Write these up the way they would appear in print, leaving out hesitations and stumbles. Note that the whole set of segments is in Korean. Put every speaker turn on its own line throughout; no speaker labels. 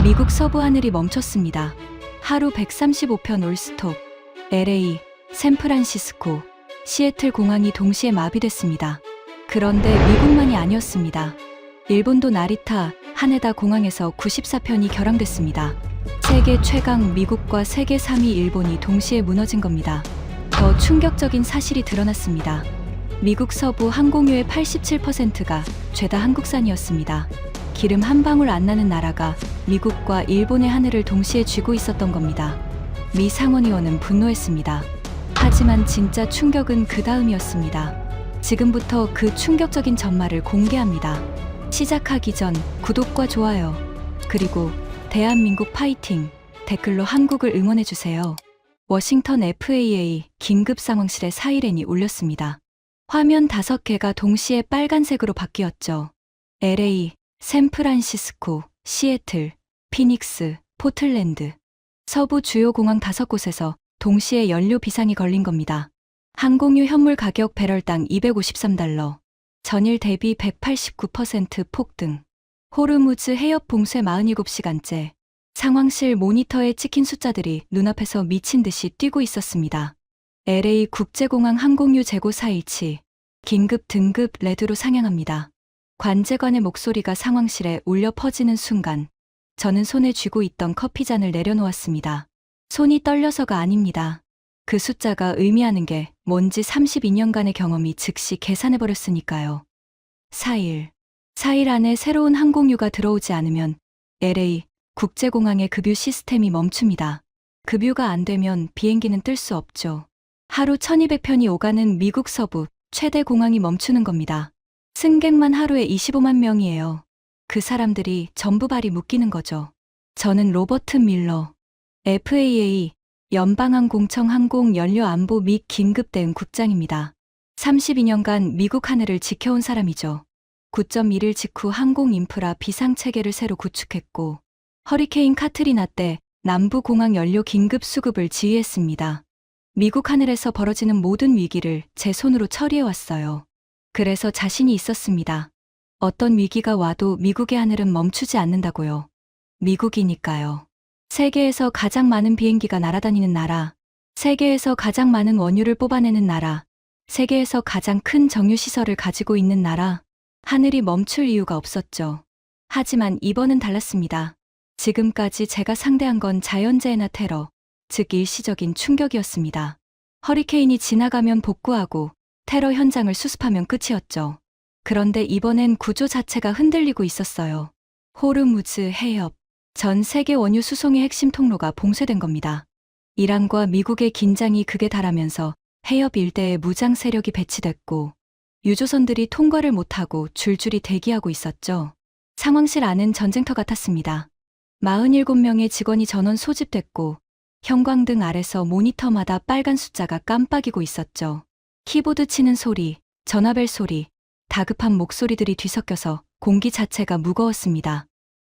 미국 서부 하늘이 멈췄습니다. 하루 135편 올스톱. LA, 샌프란시스코, 시애틀 공항이 동시에 마비됐습니다. 그런데 미국만이 아니었습니다. 일본도 나리타, 하네다 공항에서 94편이 결항됐습니다. 세계 최강 미국과 세계 3위 일본이 동시에 무너진 겁니다. 더 충격적인 사실이 드러났습니다. 미국 서부 항공유의 87%가 죄다 한국산이었습니다. 기름 한 방울 안 나는 나라가 미국과 일본의 하늘을 동시에 쥐고 있었던 겁니다. 미 상원의원은 분노했습니다. 하지만 진짜 충격은 그 다음이었습니다. 지금부터 그 충격적인 전말을 공개합니다. 시작하기 전 구독과 좋아요, 그리고 대한민국 파이팅 댓글로 한국을 응원해주세요. 워싱턴 FAA 긴급 상황실에 사이렌이 울렸습니다. 화면 5개가 동시에 빨간색으로 바뀌었죠. LA, 샌프란시스코, 시애틀, 피닉스, 포틀랜드. 서부 주요 공항 5곳에서 동시에 연료 비상이 걸린 겁니다. 항공유 현물 가격 배럴당 $253, 전일 대비 189% 폭등. 호르무즈 해협 봉쇄 47시간째. 상황실 모니터에 찍힌 숫자들이 눈앞에서 미친 듯이 뛰고 있었습니다. LA 국제공항 항공유 재고 4일치. 긴급 등급 레드로 상향합니다. 관제관의 목소리가 상황실에 울려 퍼지는 순간 저는 손에 쥐고 있던 커피잔을 내려놓았습니다. 손이 떨려서가 아닙니다. 그 숫자가 의미하는 게 뭔지 32년간의 경험이 즉시 계산해버렸으니까요. 4일 안에 새로운 항공유가 들어오지 않으면 LA 국제공항의 급유 시스템이 멈춥니다. 급유가 안 되면 비행기는 뜰 수 없죠. 하루 1200편이 오가는 미국 서부 최대 공항이 멈추는 겁니다. 승객만 하루에 25만 명이에요. 그 사람들이 전부 발이 묶이는 거죠. 저는 로버트 밀러, FAA 연방항공청 항공연료안보 및 긴급대응 국장입니다. 32년간 미국 하늘을 지켜온 사람이죠. 9.1일 직후 항공인프라 비상체계를 새로 구축했고 허리케인 카트리나 때 남부공항 연료 긴급 수급을 지휘했습니다. 미국 하늘에서 벌어지는 모든 위기를 제 손으로 처리해왔어요. 그래서 자신이 있었습니다. 어떤 위기가 와도 미국의 하늘은 멈추지 않는다고요. 미국이니까요. 세계에서 가장 많은 비행기가 날아다니는 나라, 세계에서 가장 많은 원유를 뽑아내는 나라, 세계에서 가장 큰 정유시설을 가지고 있는 나라, 하늘이 멈출 이유가 없었죠. 하지만 이번은 달랐습니다. 지금까지 제가 상대한 건 자연재해나 테러, 즉 일시적인 충격이었습니다. 허리케인이 지나가면 복구하고 테러 현장을 수습하면 끝이었죠. 그런데 이번엔 구조 자체가 흔들리고 있었어요. 호르무즈 해협, 전 세계 원유 수송의 핵심 통로가 봉쇄된 겁니다. 이란과 미국의 긴장이 극에 달하면서 해협 일대에 무장 세력이 배치됐고 유조선들이 통과를 못하고 줄줄이 대기하고 있었죠. 상황실 안은 전쟁터 같았습니다. 47명의 직원이 전원 소집됐고 형광등 아래서 모니터마다 빨간 숫자가 깜빡이고 있었죠. 키보드 치는 소리, 전화벨 소리, 다급한 목소리들이 뒤섞여서 공기 자체가 무거웠습니다.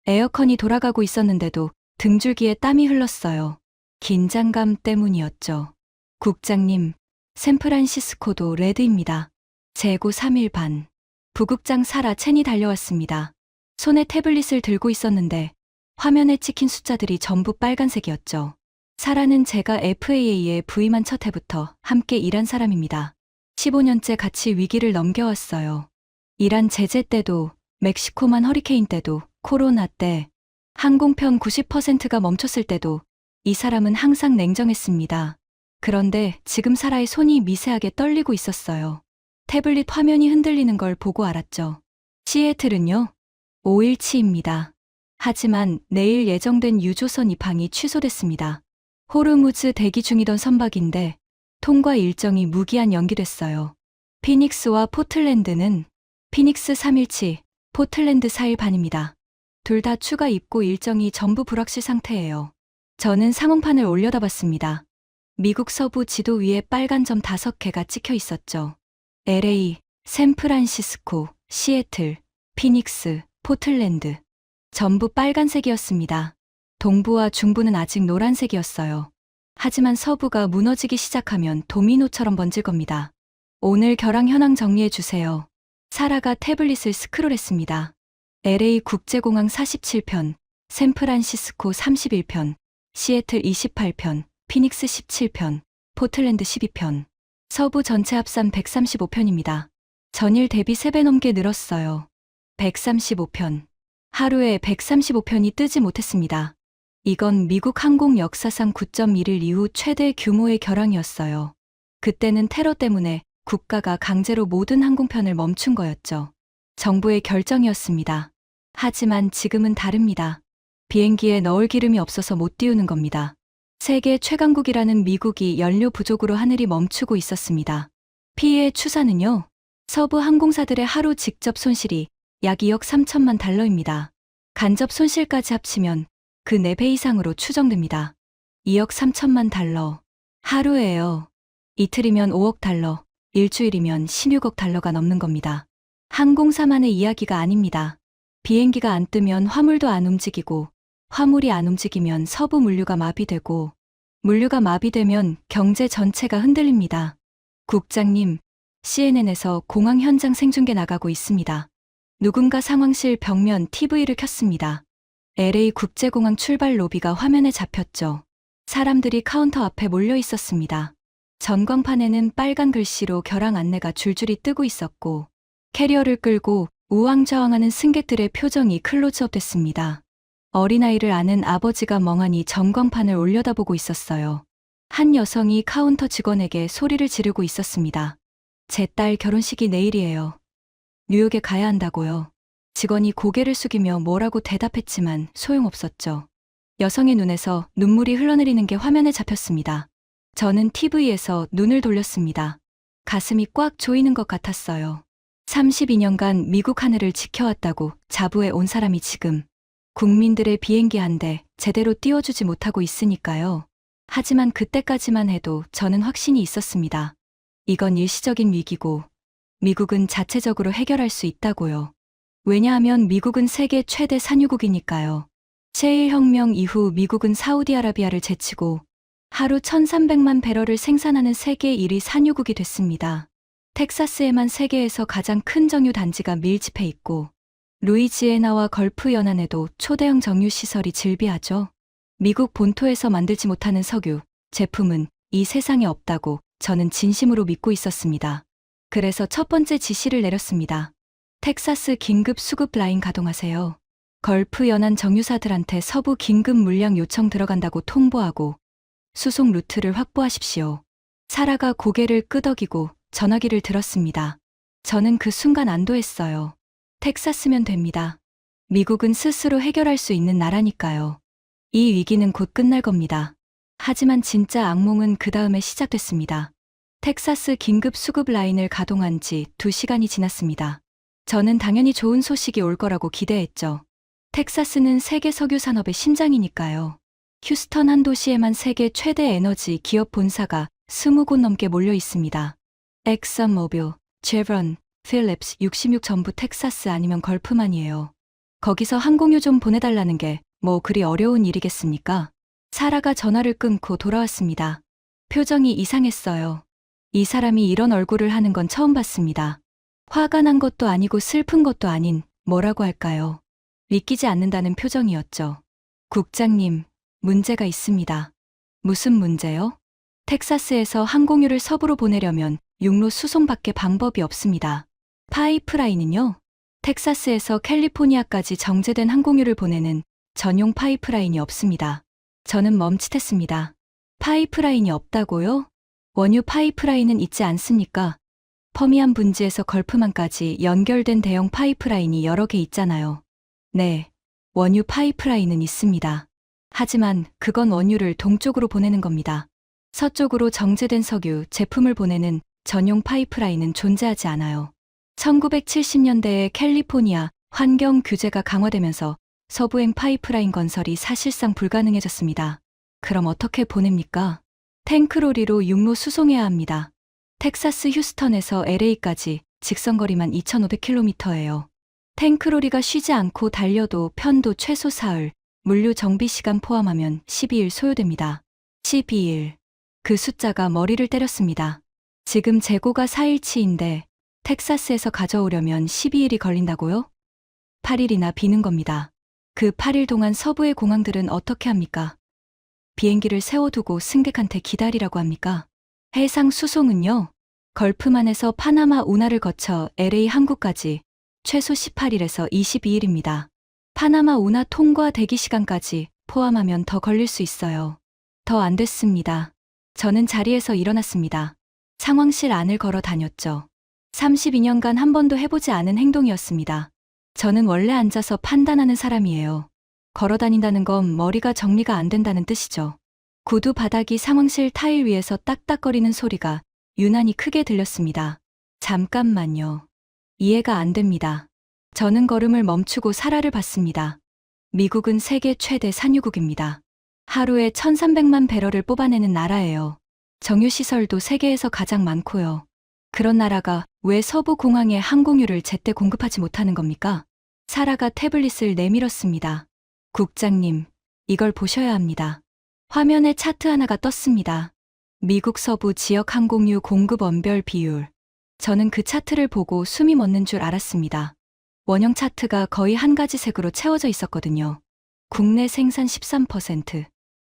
에어컨이 돌아가고 있었는데도 등줄기에 땀이 흘렀어요. 긴장감 때문이었죠. 국장님, 샌프란시스코도 레드입니다. 재고 3일 반. 부국장 사라 첸이 달려왔습니다. 손에 태블릿을 들고 있었는데 화면에 찍힌 숫자들이 전부 빨간색이었죠. 사라는 제가 FAA에 부임한 첫 해부터 함께 일한 사람입니다. 15년째 같이 위기를 넘겨왔어요. 이란 제재 때도, 멕시코만 허리케인 때도, 코로나 때, 항공편 90%가 멈췄을 때도 이 사람은 항상 냉정했습니다. 그런데 지금 사라의 손이 미세하게 떨리고 있었어요. 태블릿 화면이 흔들리는 걸 보고 알았죠. 시애틀은요? 5일치입니다. 하지만 내일 예정된 유조선 입항이 취소됐습니다. 호르무즈 대기 중이던 선박인데 통과 일정이 무기한 연기됐어요. 피닉스와 포틀랜드는 피닉스 3일치, 포틀랜드 4일 반입니다. 둘 다 추가 입고 일정이 전부 불확실 상태예요. 저는 상황판을 올려다봤습니다. 미국 서부 지도 위에 빨간 점 5개가 찍혀 있었죠. LA, 샌프란시스코, 시애틀, 피닉스, 포틀랜드. 전부 빨간색이었습니다. 동부와 중부는 아직 노란색이었어요. 하지만 서부가 무너지기 시작하면 도미노처럼 번질 겁니다. 오늘 결항 현황 정리해 주세요. 사라가 태블릿을 스크롤했습니다. LA 국제공항 47편, 샌프란시스코 31편, 시애틀 28편, 피닉스 17편, 포틀랜드 12편. 서부 전체 합산 135편입니다. 전일 대비 3배 넘게 늘었어요. 135편. 하루에 135편이 뜨지 못했습니다. 이건 미국 항공 역사상 9.11 이후 최대 규모의 결항이었어요. 그때는 테러 때문에 국가가 강제로 모든 항공편을 멈춘 거였죠. 정부의 결정이었습니다. 하지만 지금은 다릅니다. 비행기에 넣을 기름이 없어서 못 띄우는 겁니다. 세계 최강국이라는 미국이 연료 부족으로 하늘이 멈추고 있었습니다. 피해의 추산은요. 서부 항공사들의 하루 직접 손실이 약 2억 3천만 달러입니다. 간접 손실까지 합치면 그 4배 이상으로 추정됩니다. 2억 3천만 달러. 하루에요. 이틀이면 5억 달러, 일주일이면 16억 달러가 넘는 겁니다. 항공사만의 이야기가 아닙니다. 비행기가 안 뜨면 화물도 안 움직이고, 화물이 안 움직이면 서부 물류가 마비되고, 물류가 마비되면 경제 전체가 흔들립니다. 국장님, CNN에서 공항 현장 생중계 나가고 있습니다. 누군가 상황실 벽면 TV를 켰습니다. LA 국제공항 출발 로비가 화면에 잡혔죠. 사람들이 카운터 앞에 몰려 있었습니다. 전광판에는 빨간 글씨로 결항 안내가 줄줄이 뜨고 있었고, 캐리어를 끌고 우왕좌왕하는 승객들의 표정이 클로즈업 됐습니다. 어린아이를 아는 아버지가 멍하니 전광판을 올려다보고 있었어요. 한 여성이 카운터 직원에게 소리를 지르고 있었습니다. 제 딸 결혼식이 내일이에요. 뉴욕에 가야 한다고요. 직원이 고개를 숙이며 뭐라고 대답했지만 소용없었죠. 여성의 눈에서 눈물이 흘러내리는 게 화면에 잡혔습니다. 저는 TV에서 눈을 돌렸습니다. 가슴이 꽉 조이는 것 같았어요. 32년간 미국 하늘을 지켜왔다고 자부해 온 사람이 지금 국민들의 비행기 한 대 제대로 띄워주지 못하고 있으니까요. 하지만 그때까지만 해도 저는 확신이 있었습니다. 이건 일시적인 위기고 미국은 자체적으로 해결할 수 있다고요. 왜냐하면 미국은 세계 최대 산유국이니까요. 셰일 혁명 이후 미국은 사우디아라비아를 제치고 하루 1,300만 배럴을 생산하는 세계 1위 산유국이 됐습니다. 텍사스에만 세계에서 가장 큰 정유 단지가 밀집해 있고 루이지애나와 걸프 연안에도 초대형 정유 시설이 즐비하죠. 미국 본토에서 만들지 못하는 석유, 제품은 이 세상에 없다고 저는 진심으로 믿고 있었습니다. 그래서 첫 번째 지시를 내렸습니다. 텍사스 긴급 수급 라인 가동하세요. 걸프 연안 정유사들한테 서부 긴급 물량 요청 들어간다고 통보하고 수송 루트를 확보하십시오. 사라가 고개를 끄덕이고 전화기를 들었습니다. 저는 그 순간 안도했어요. 텍사스면 됩니다. 미국은 스스로 해결할 수 있는 나라니까요. 이 위기는 곧 끝날 겁니다. 하지만 진짜 악몽은 그 다음에 시작됐습니다. 텍사스 긴급 수급 라인을 가동한 지 2시간이 지났습니다. 저는 당연히 좋은 소식이 올 거라고 기대했죠. 텍사스는 세계 석유 산업의 심장이니까요. 휴스턴 한 도시에만 세계 최대 에너지 기업 본사가 20곳 넘게 몰려 있습니다. 엑선모빌, 제브론, 필립스 66 전부 텍사스 아니면 걸프만이에요. 거기서 항공유 좀 보내달라는 게 뭐 그리 어려운 일이겠습니까? 사라가 전화를 끊고 돌아왔습니다. 표정이 이상했어요. 이 사람이 이런 얼굴을 하는 건 처음 봤습니다. 화가 난 것도 아니고 슬픈 것도 아닌 뭐라고 할까요? 믿기지 않는다는 표정이었죠. 국장님, 문제가 있습니다. 무슨 문제요? 텍사스에서 항공유를 서부로 보내려면 육로 수송밖에 방법이 없습니다. 파이프라인은요? 텍사스에서 캘리포니아까지 정제된 항공유를 보내는 전용 파이프라인이 없습니다. 저는 멈칫했습니다. 파이프라인이 없다고요? 원유 파이프라인은 있지 않습니까? 퍼미안 분지에서 걸프만까지 연결된 대형 파이프라인이 여러 개 있잖아요. 네, 원유 파이프라인은 있습니다. 하지만 그건 원유를 동쪽으로 보내는 겁니다. 서쪽으로 정제된 석유, 제품을 보내는 전용 파이프라인은 존재하지 않아요. 1970년대에 캘리포니아 환경 규제가 강화되면서 서부행 파이프라인 건설이 사실상 불가능해졌습니다. 그럼 어떻게 보냅니까? 탱크로리로 육로 수송해야 합니다. 텍사스 휴스턴에서 LA까지 직선거리만 2,500km예요. 탱크로리가 쉬지 않고 달려도 편도 최소 사흘, 물류 정비 시간 포함하면 12일 소요됩니다. 12일. 그 숫자가 머리를 때렸습니다. 지금 재고가 4일치인데 텍사스에서 가져오려면 12일이 걸린다고요? 8일이나 비는 겁니다. 그 8일 동안 서부의 공항들은 어떻게 합니까? 비행기를 세워두고 승객한테 기다리라고 합니까? 해상 수송은요? 걸프만에서 파나마 운하를 거쳐 LA 항구까지 최소 18일에서 22일입니다. 파나마 운하 통과 대기 시간까지 포함하면 더 걸릴 수 있어요. 더 안 됐습니다. 저는 자리에서 일어났습니다. 상황실 안을 걸어 다녔죠. 32년간 한 번도 해보지 않은 행동이었습니다. 저는 원래 앉아서 판단하는 사람이에요. 걸어 다닌다는 건 머리가 정리가 안 된다는 뜻이죠. 구두 바닥이 상황실 타일 위에서 딱딱거리는 소리가 유난히 크게 들렸습니다. 잠깐만요. 이해가 안 됩니다. 저는 걸음을 멈추고 사라를 봤습니다. 미국은 세계 최대 산유국입니다. 하루에 1300만 배럴을 뽑아내는 나라예요. 정유시설도 세계에서 가장 많고요. 그런 나라가 왜 서부 공항에 항공유를 제때 공급하지 못하는 겁니까? 사라가 태블릿을 내밀었습니다. 국장님, 이걸 보셔야 합니다. 화면에 차트 하나가 떴습니다. 미국 서부 지역 항공유 공급 원별 비율. 저는 그 차트를 보고 숨이 멎는 줄 알았습니다. 원형 차트가 거의 한 가지 색으로 채워져 있었거든요. 국내 생산 13%,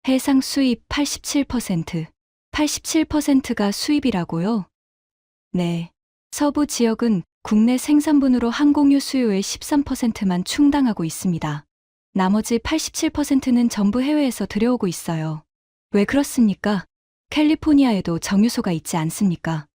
해상 수입 87%, 87%가 수입이라고요? 네. 서부 지역은 국내 생산분으로 항공유 수요의 13%만 충당하고 있습니다. 나머지 87%는 전부 해외에서 들여오고 있어요. 왜 그렇습니까? 캘리포니아에도 정유소가 있지 않습니까?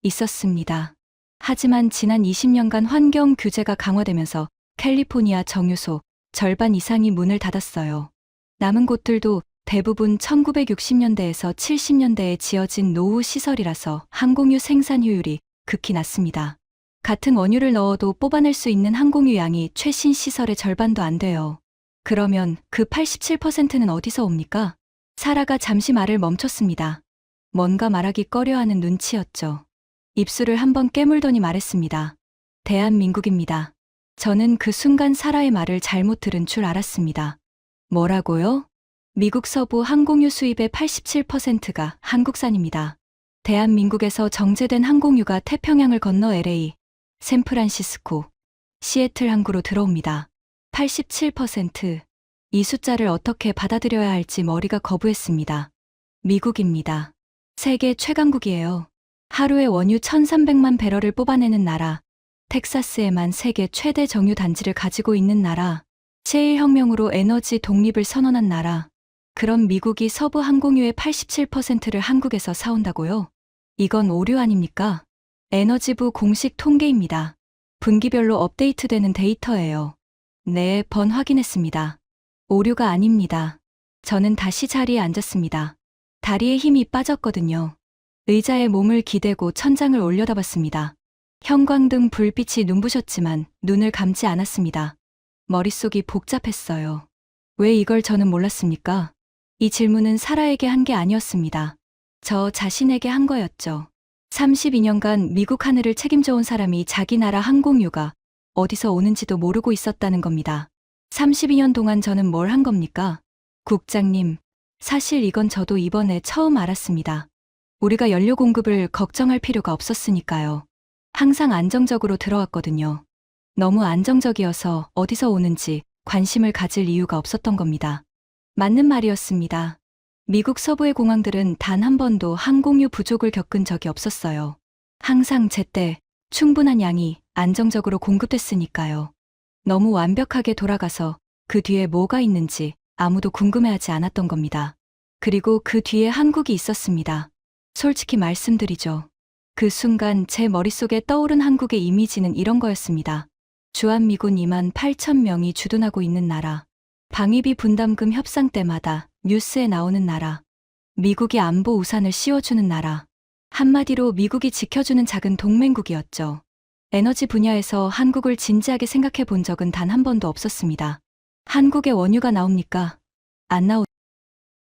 있었습니다. 하지만 지난 20년간 환경 규제가 강화되면서 캘리포니아 정유소 절반 이상이 문을 닫았어요. 남은 곳들도 대부분 1960년대에서 70년대에 지어진 노후 시설이라서 항공유 생산 효율이 극히 낮습니다. 같은 원유를 넣어도 뽑아낼 수 있는 항공유 양이 최신 시설의 절반도 안 돼요. 그러면 그 87%는 어디서 옵니까? 사라가 잠시 말을 멈췄습니다. 뭔가 말하기 꺼려하는 눈치였죠. 입술을 한번 깨물더니 말했습니다. 대한민국입니다. 저는 그 순간 사라의 말을 잘못 들은 줄 알았습니다. 뭐라고요? 미국 서부 항공유 수입의 87%가 한국산입니다. 대한민국에서 정제된 항공유가 태평양을 건너 LA, 샌프란시스코, 시애틀 항구로 들어옵니다. 87%. 이 숫자를 어떻게 받아들여야 할지 머리가 거부했습니다. 미국입니다. 세계 최강국이에요. 하루에 원유 1300만 배럴을 뽑아내는 나라. 텍사스에만 세계 최대 정유 단지를 가지고 있는 나라. 셰일 혁명으로 에너지 독립을 선언한 나라. 그럼 미국이 서부 항공유의 87%를 한국에서 사온다고요? 이건 오류 아닙니까? 에너지부 공식 통계입니다. 분기별로 업데이트되는 데이터예요. 네, 번 확인했습니다. 오류가 아닙니다. 저는 다시 자리에 앉았습니다. 다리에 힘이 빠졌거든요. 의자에 몸을 기대고 천장을 올려다봤습니다. 형광등 불빛이 눈부셨지만 눈을 감지 않았습니다. 머릿속이 복잡했어요. 왜 이걸 저는 몰랐습니까? 이 질문은 사라에게 한 게 아니었습니다. 저 자신에게 한 거였죠. 32년간 미국 하늘을 책임져온 사람이 자기 나라 항공유가 어디서 오는지도 모르고 있었다는 겁니다. 32년 동안 저는 뭘 한 겁니까? 국장님, 사실 이건 저도 이번에 처음 알았습니다. 우리가 연료 공급을 걱정할 필요가 없었으니까요. 항상 안정적으로 들어왔거든요. 너무 안정적이어서 어디서 오는지 관심을 가질 이유가 없었던 겁니다. 맞는 말이었습니다. 미국 서부의 공항들은 단 한 번도 항공유 부족을 겪은 적이 없었어요. 항상 제때 충분한 양이 안정적으로 공급됐으니까요. 너무 완벽하게 돌아가서 그 뒤에 뭐가 있는지 아무도 궁금해하지 않았던 겁니다. 그리고 그 뒤에 한국이 있었습니다. 솔직히 말씀드리죠. 그 순간 제 머릿속에 떠오른 한국의 이미지는 이런 거였습니다. 주한미군 2만 8천 명이 주둔하고 있는 나라. 방위비 분담금 협상 때마다 뉴스에 나오는 나라. 미국이 안보 우산을 씌워주는 나라. 한마디로 미국이 지켜주는 작은 동맹국이었죠. 에너지 분야에서 한국을 진지하게 생각해 본 적은 단 한 번도 없었습니다. 한국에 원유가 나옵니까? 안 나오.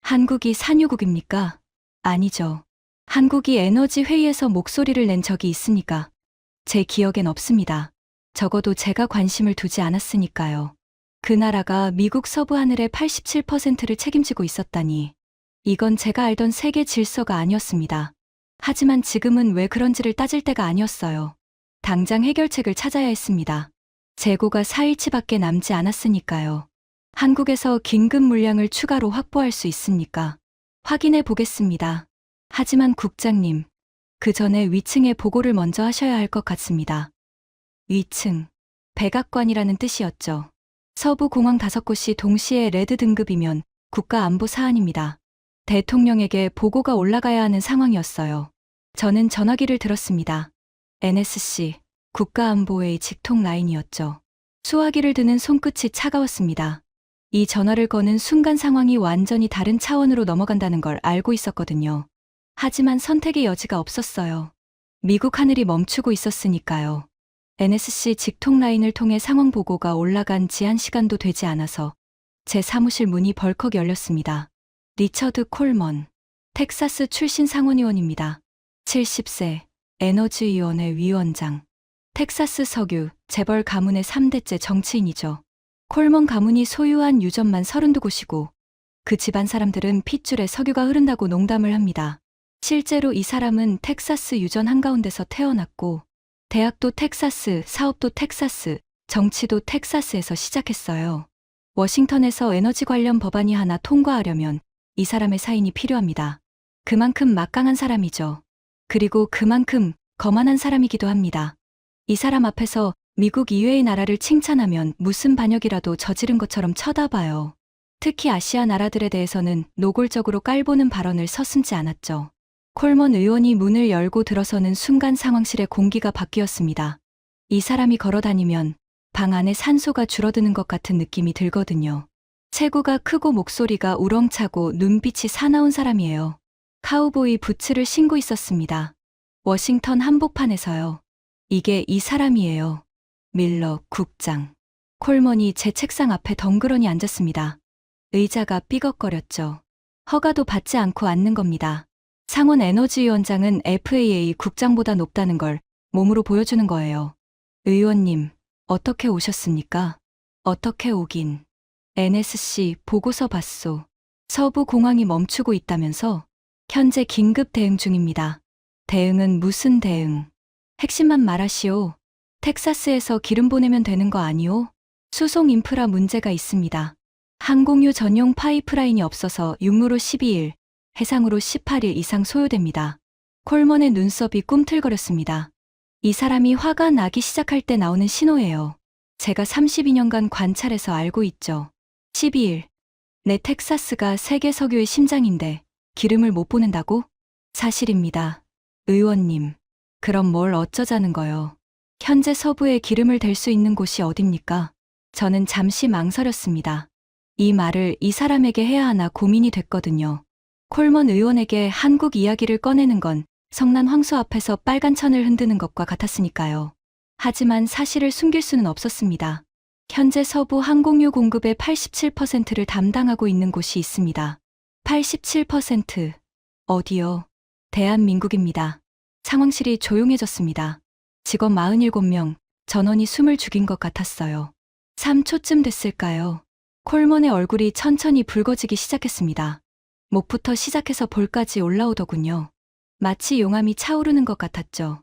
한국이 산유국입니까? 아니죠. 한국이 에너지 회의에서 목소리를 낸 적이 있으니까. 제 기억엔 없습니다. 적어도 제가 관심을 두지 않았으니까요. 그 나라가 미국 서부 하늘의 87%를 책임지고 있었다니. 이건 제가 알던 세계 질서가 아니었습니다. 하지만 지금은 왜 그런지를 따질 때가 아니었어요. 당장 해결책을 찾아야 했습니다. 재고가 4일치밖에 남지 않았으니까요. 한국에서 긴급 물량을 추가로 확보할 수 있습니까? 확인해 보겠습니다. 하지만 국장님, 그 전에 위층에 보고를 먼저 하셔야 할 것 같습니다. 위층, 백악관이라는 뜻이었죠. 서부 공항 5곳이 동시에 레드 등급이면 국가안보 사안입니다. 대통령에게 보고가 올라가야 하는 상황이었어요. 저는 전화기를 들었습니다. NSC, 국가안보회의 직통 라인이었죠. 수화기를 드는 손끝이 차가웠습니다. 이 전화를 거는 순간 상황이 완전히 다른 차원으로 넘어간다는 걸 알고 있었거든요. 하지만 선택의 여지가 없었어요. 미국 하늘이 멈추고 있었으니까요. NSC 직통 라인을 통해 상황 보고가 올라간 지 1시간도 되지 않아서 제 사무실 문이 벌컥 열렸습니다. 리처드 콜먼, 텍사스 출신 상원의원입니다. 70세, 에너지위원회 위원장, 텍사스 석유, 재벌 가문의 3대째 정치인이죠. 콜먼 가문이 소유한 유전만 32곳이고 그 집안 사람들은 핏줄에 석유가 흐른다고 농담을 합니다. 실제로 이 사람은 텍사스 유전 한가운데서 태어났고 대학도 텍사스, 사업도 텍사스, 정치도 텍사스에서 시작했어요. 워싱턴에서 에너지 관련 법안이 하나 통과하려면 이 사람의 사인이 필요합니다. 그만큼 막강한 사람이죠. 그리고 그만큼 거만한 사람이기도 합니다. 이 사람 앞에서 미국 이외의 나라를 칭찬하면 무슨 반역이라도 저지른 것처럼 쳐다봐요. 특히 아시아 나라들에 대해서는 노골적으로 깔보는 발언을 서슴지 않았죠. 콜먼 의원이 문을 열고 들어서는 순간 상황실의 공기가 바뀌었습니다. 이 사람이 걸어다니면 방 안에 산소가 줄어드는 것 같은 느낌이 들거든요. 체구가 크고 목소리가 우렁차고 눈빛이 사나운 사람이에요. 카우보이 부츠를 신고 있었습니다. 워싱턴 한복판에서요. 이게 이 사람이에요. 밀러 국장. 콜먼이 제 책상 앞에 덩그러니 앉았습니다. 의자가 삐걱거렸죠. 허가도 받지 않고 앉는 겁니다. 상원 에너지위원장은 FAA 국장보다 높다는 걸 몸으로 보여주는 거예요. 의원님, 어떻게 오셨습니까? 어떻게 오긴. NSC 보고서 봤소. 서부 공항이 멈추고 있다면서? 현재 긴급 대응 중입니다. 대응은 무슨 대응? 핵심만 말하시오. 텍사스에서 기름 보내면 되는 거 아니오? 수송 인프라 문제가 있습니다. 항공유 전용 파이프라인이 없어서 육로로 12일, 해상으로 18일 이상 소요됩니다. 콜먼의 눈썹이 꿈틀거렸습니다. 이 사람이 화가 나기 시작할 때 나오는 신호예요. 제가 32년간 관찰해서 알고 있죠. 12일. 내 텍사스가 세계 석유의 심장인데 기름을 못 보낸다고? 사실입니다. 의원님. 그럼 뭘 어쩌자는 거요? 현재 서부에 기름을 댈 수 있는 곳이 어딥니까? 저는 잠시 망설였습니다. 이 말을 이 사람에게 해야 하나 고민이 됐거든요. 콜먼 의원에게 한국 이야기를 꺼내는 건 성난 황소 앞에서 빨간 천을 흔드는 것과 같았으니까요. 하지만 사실을 숨길 수는 없었습니다. 현재 서부 항공유 공급의 87%를 담당하고 있는 곳이 있습니다. 87%. 어디요? 대한민국입니다. 상황실이 조용해졌습니다. 직원 47명, 전원이 숨을 죽인 것 같았어요. 3초쯤 됐을까요? 콜먼의 얼굴이 천천히 붉어지기 시작했습니다. 목부터 시작해서 볼까지 올라오더군요. 마치 용암이 차오르는 것 같았죠.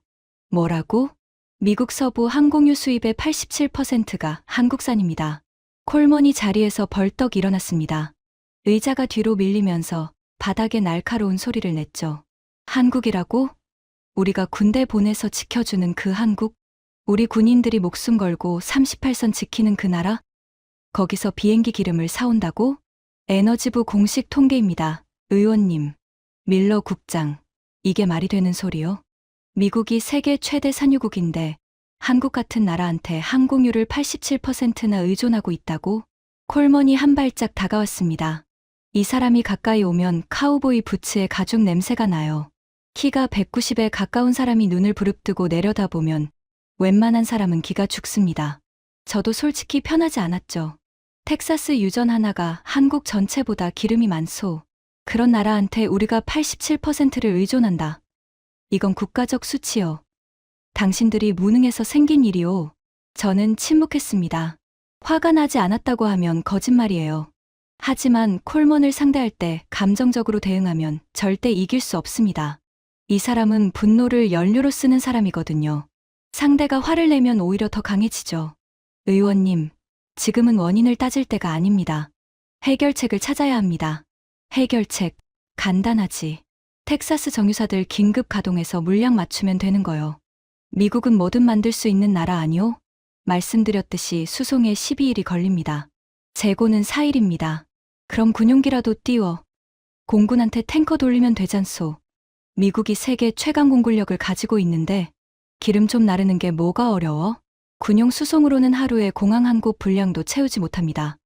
뭐라고? 미국 서부 항공유 수입의 87%가 한국산입니다. 콜먼이 자리에서 벌떡 일어났습니다. 의자가 뒤로 밀리면서 바닥에 날카로운 소리를 냈죠. 한국이라고? 우리가 군대 보내서 지켜주는 그 한국? 우리 군인들이 목숨 걸고 38선 지키는 그 나라? 거기서 비행기 기름을 사온다고? 에너지부 공식 통계입니다. 의원님. 밀러 국장. 이게 말이 되는 소리요? 미국이 세계 최대 산유국인데 한국 같은 나라한테 항공유를 87%나 의존하고 있다고? 콜먼이 한 발짝 다가왔습니다. 이 사람이 가까이 오면 카우보이 부츠의 가죽 냄새가 나요. 키가 190에 가까운 사람이 눈을 부릅뜨고 내려다보면 웬만한 사람은 기가 죽습니다. 저도 솔직히 편하지 않았죠. 텍사스 유전 하나가 한국 전체보다 기름이 많소. 그런 나라한테 우리가 87%를 의존한다. 이건 국가적 수치요. 당신들이 무능해서 생긴 일이오. 저는 침묵했습니다. 화가 나지 않았다고 하면 거짓말이에요. 하지만 콜먼을 상대할 때 감정적으로 대응하면 절대 이길 수 없습니다. 이 사람은 분노를 연료로 쓰는 사람이거든요. 상대가 화를 내면 오히려 더 강해지죠. 의원님, 지금은 원인을 따질 때가 아닙니다. 해결책을 찾아야 합니다. 해결책, 간단하지. 텍사스 정유사들 긴급 가동해서 물량 맞추면 되는 거요. 미국은 뭐든 만들 수 있는 나라 아니오? 말씀드렸듯이 수송에 12일이 걸립니다. 재고는 4일입니다. 그럼 군용기라도 띄워. 공군한테 탱커 돌리면 되잖소. 미국이 세계 최강 공군력을 가지고 있는데 기름 좀 나르는 게 뭐가 어려워? 군용 수송으로는 하루에 공항 한 곳 분량도 채우지 못합니다.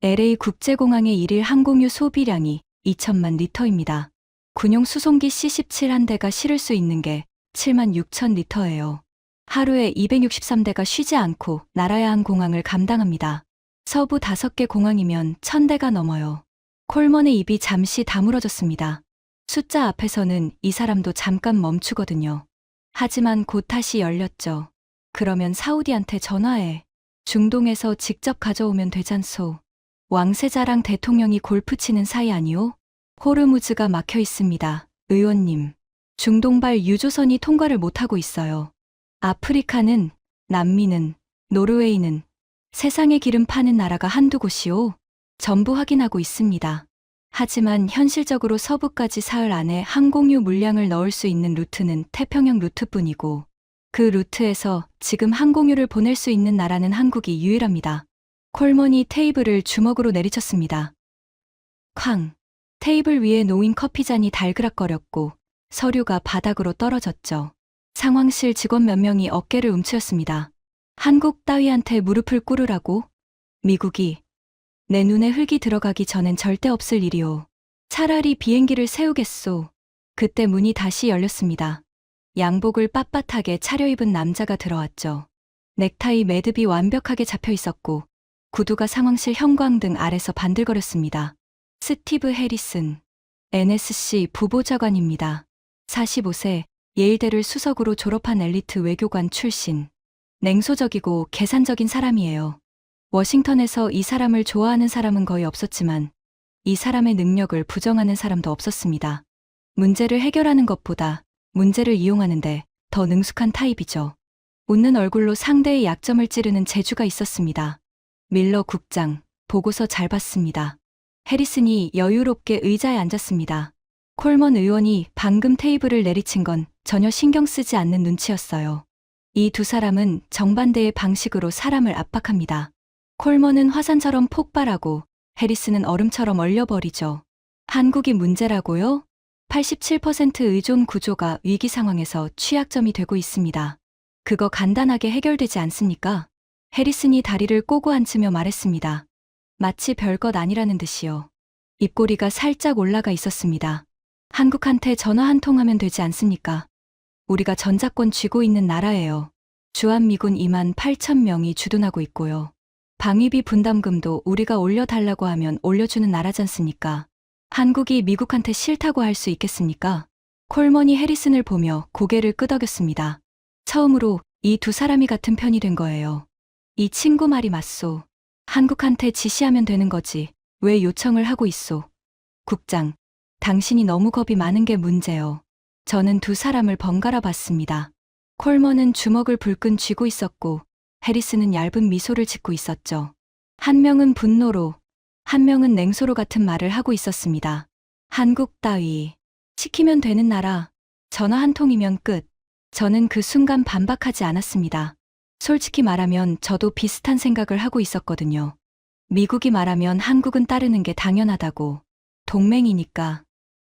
LA 국제공항의 일일 항공유 소비량이 2천만 리터입니다. 군용 수송기 C-17 한 대가 실을 수 있는 게 7만 6천 리터예요. 하루에 263대가 쉬지 않고 날아야 한 공항을 감당합니다. 서부 5개 공항이면 1000대가 넘어요. 콜먼의 입이 잠시 다물어졌습니다. 숫자 앞에서는 이 사람도 잠깐 멈추거든요. 하지만 곧 다시 열렸죠. 그러면 사우디한테 전화해. 중동에서 직접 가져오면 되잖소. 왕세자랑 대통령이 골프 치는 사이 아니오? 호르무즈가 막혀 있습니다. 의원님. 중동발 유조선이 통과를 못하고 있어요. 아프리카는, 남미는, 노르웨이는 세상에 기름 파는 나라가 한두 곳이오. 전부 확인하고 있습니다. 하지만 현실적으로 서부까지 사흘 안에 항공유 물량을 넣을 수 있는 루트는 태평양 루트뿐이고 그 루트에서 지금 항공유를 보낼 수 있는 나라는 한국이 유일합니다. 콜먼이 테이블을 주먹으로 내리쳤습니다. 쾅! 테이블 위에 놓인 커피잔이 달그락거렸고 서류가 바닥으로 떨어졌죠. 상황실 직원 몇 명이 어깨를 움츠렸습니다. 한국 따위한테 무릎을 꿇으라고? 미국이 내 눈에 흙이 들어가기 전엔 절대 없을 일이오. 차라리 비행기를 세우겠소. 그때 문이 다시 열렸습니다. 양복을 빳빳하게 차려입은 남자가 들어왔죠. 넥타이 매듭이 완벽하게 잡혀 있었고 구두가 상황실 형광등 아래서 반들거렸습니다. 스티브 해리슨, NSC 부보좌관입니다. 45세, 예일대를 수석으로 졸업한 엘리트 외교관 출신. 냉소적이고 계산적인 사람이에요. 워싱턴에서 이 사람을 좋아하는 사람은 거의 없었지만 이 사람의 능력을 부정하는 사람도 없었습니다. 문제를 해결하는 것보다 문제를 이용하는데 더 능숙한 타입이죠. 웃는 얼굴로 상대의 약점을 찌르는 재주가 있었습니다. 밀러 국장, 보고서 잘 봤습니다. 해리슨이 여유롭게 의자에 앉았습니다. 콜먼 의원이 방금 테이블을 내리친 건 전혀 신경 쓰지 않는 눈치였어요. 이 두 사람은 정반대의 방식으로 사람을 압박합니다. 콜먼은 화산처럼 폭발하고 해리슨은 얼음처럼 얼려버리죠. 한국이 문제라고요? 87% 의존 구조가 위기 상황에서 취약점이 되고 있습니다. 그거 간단하게 해결되지 않습니까? 해리슨이 다리를 꼬고 앉으며 말했습니다. 마치 별것 아니라는 듯이요. 입꼬리가 살짝 올라가 있었습니다. 한국한테 전화 한 통 하면 되지 않습니까? 우리가 전자권 쥐고 있는 나라예요. 주한미군 2만 8천 명이 주둔하고 있고요. 방위비 분담금도 우리가 올려달라고 하면 올려주는 나라잖습니까? 한국이 미국한테 싫다고 할 수 있겠습니까? 콜먼이 해리슨을 보며 고개를 끄덕였습니다. 처음으로 이 두 사람이 같은 편이 된 거예요. 이 친구 말이 맞소. 한국한테 지시하면 되는 거지. 왜 요청을 하고 있소? 국장, 당신이 너무 겁이 많은 게 문제요. 저는 두 사람을 번갈아 봤습니다. 콜먼은 주먹을 불끈 쥐고 있었고 해리슨은 얇은 미소를 짓고 있었죠. 한 명은 분노로, 한 명은 냉소로 같은 말을 하고 있었습니다. 한국 따위, 시키면 되는 나라, 전화 한 통이면 끝. 저는 그 순간 반박하지 않았습니다. 솔직히 말하면 저도 비슷한 생각을 하고 있었거든요. 미국이 말하면 한국은 따르는 게 당연하다고. 동맹이니까.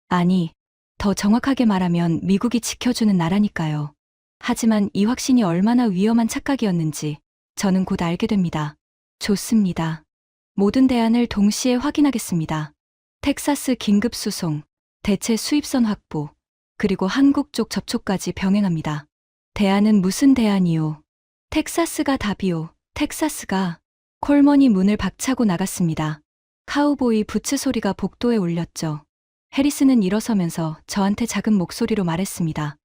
아니, 더 정확하게 말하면 미국이 지켜주는 나라니까요. 하지만 이 확신이 얼마나 위험한 착각이었는지 저는 곧 알게 됩니다. 좋습니다. 모든 대안을 동시에 확인하겠습니다. 텍사스 긴급 수송, 대체 수입선 확보, 그리고 한국 쪽 접촉까지 병행합니다. 대안은 무슨 대안이요? 텍사스가 답이요. 텍사스가. 콜먼이 문을 박차고 나갔습니다. 카우보이 부츠 소리가 복도에 울렸죠. 해리슨은 일어서면서 저한테 작은 목소리로 말했습니다.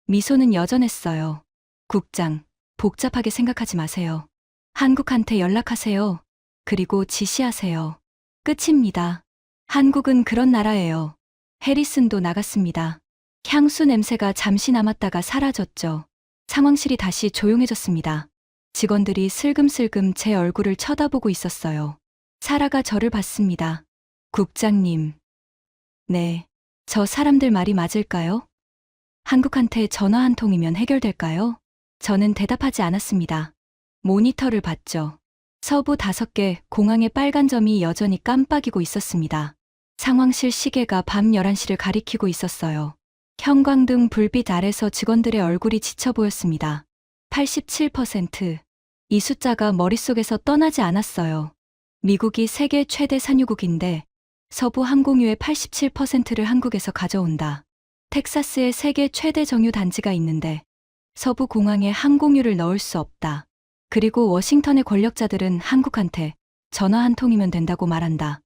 미소는 여전했어요. 국장, 복잡하게 생각하지 마세요. 한국한테 연락하세요. 그리고 지시하세요. 끝입니다. 한국은 그런 나라예요. 해리슨도 나갔습니다. 향수 냄새가 잠시 남았다가 사라졌죠. 상황실이 다시 조용해졌습니다. 직원들이 슬금슬금 제 얼굴을 쳐다보고 있었어요. 사라가 저를 봤습니다. 국장님. 네. 저 사람들 말이 맞을까요? 한국한테 전화 한 통이면 해결될까요? 저는 대답하지 않았습니다. 모니터를 봤죠. 서부 5개 공항의 빨간 점이 여전히 깜빡이고 있었습니다. 상황실 시계가 밤 11시를 가리키고 있었어요. 형광등 불빛 아래서 직원들의 얼굴이 지쳐 보였습니다. 87%. 이 숫자가 머릿속에서 떠나지 않았어요. 미국이 세계 최대 산유국인데 서부 항공유의 87%를 한국에서 가져온다. 텍사스에 세계 최대 정유 단지가 있는데 서부 공항에 항공유를 넣을 수 없다. 그리고 워싱턴의 권력자들은 한국한테 전화 한 통이면 된다고 말한다.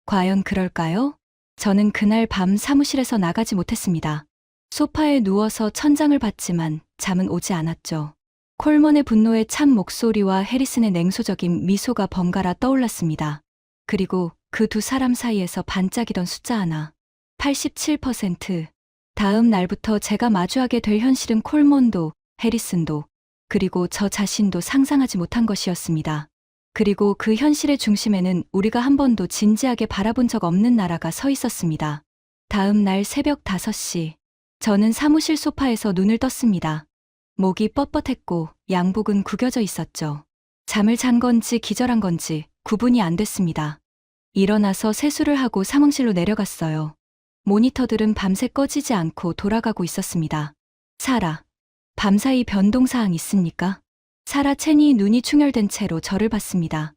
과연 그럴까요? 저는 그날 밤 사무실에서 나가지 못했습니다. 소파에 누워서 천장을 봤지만 잠은 오지 않았죠. 콜먼의 분노의 참 목소리와 해리슨의 냉소적인 미소가 번갈아 떠올랐습니다. 그리고 그 두 사람 사이에서 반짝이던 숫자 하나. 87%. 다음 날부터 제가 마주하게 될 현실은 콜먼도, 해리슨도, 그리고 저 자신도 상상하지 못한 것이었습니다. 그리고 그 현실의 중심에는 우리가 한 번도 진지하게 바라본 적 없는 나라가 서 있었습니다. 다음 날 새벽 5시. 저는 사무실 소파에서 눈을 떴습니다. 목이 뻣뻣했고 양복은 구겨져 있었죠. 잠을 잔 건지 기절한 건지 구분이 안 됐습니다. 일어나서 세수를 하고 상황실로 내려갔어요. 모니터들은 밤새 꺼지지 않고 돌아가고 있었습니다. 사라, 밤사이 변동사항 있습니까? 사라 첸이 눈이 충혈된 채로 저를 봤습니다.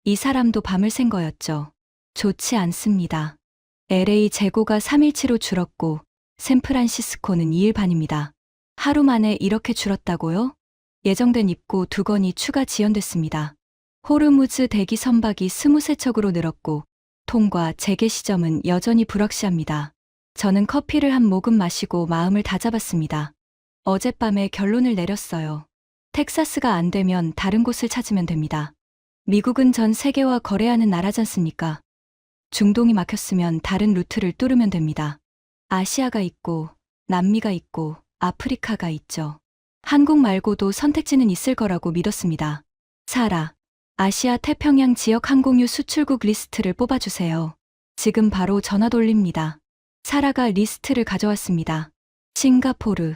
이 사람도 밤을 샌 거였죠. 좋지 않습니다. LA 재고가 3일치로 줄었고 샌프란시스코는 2일 반입니다. 하루 만에 이렇게 줄었다고요? 예정된 입고 2건이 추가 지연됐습니다. 호르무즈 대기 선박이 23척으로 늘었고 통과 재개 시점은 여전히 불확실합니다. 저는 커피를 한 모금 마시고 마음을 다잡았습니다. 어젯밤에 결론을 내렸어요. 텍사스가 안 되면 다른 곳을 찾으면 됩니다. 미국은 전 세계와 거래하는 나라지 않습니까? 중동이 막혔으면 다른 루트를 뚫으면 됩니다. 아시아가 있고 남미가 있고 아프리카가 있죠. 한국 말고도 선택지는 있을 거라고 믿었습니다. 사라, 아시아 태평양 지역 항공유 수출국 리스트를 뽑아주세요. 지금 바로 전화 돌립니다. 사라가 리스트를 가져왔습니다. 싱가포르,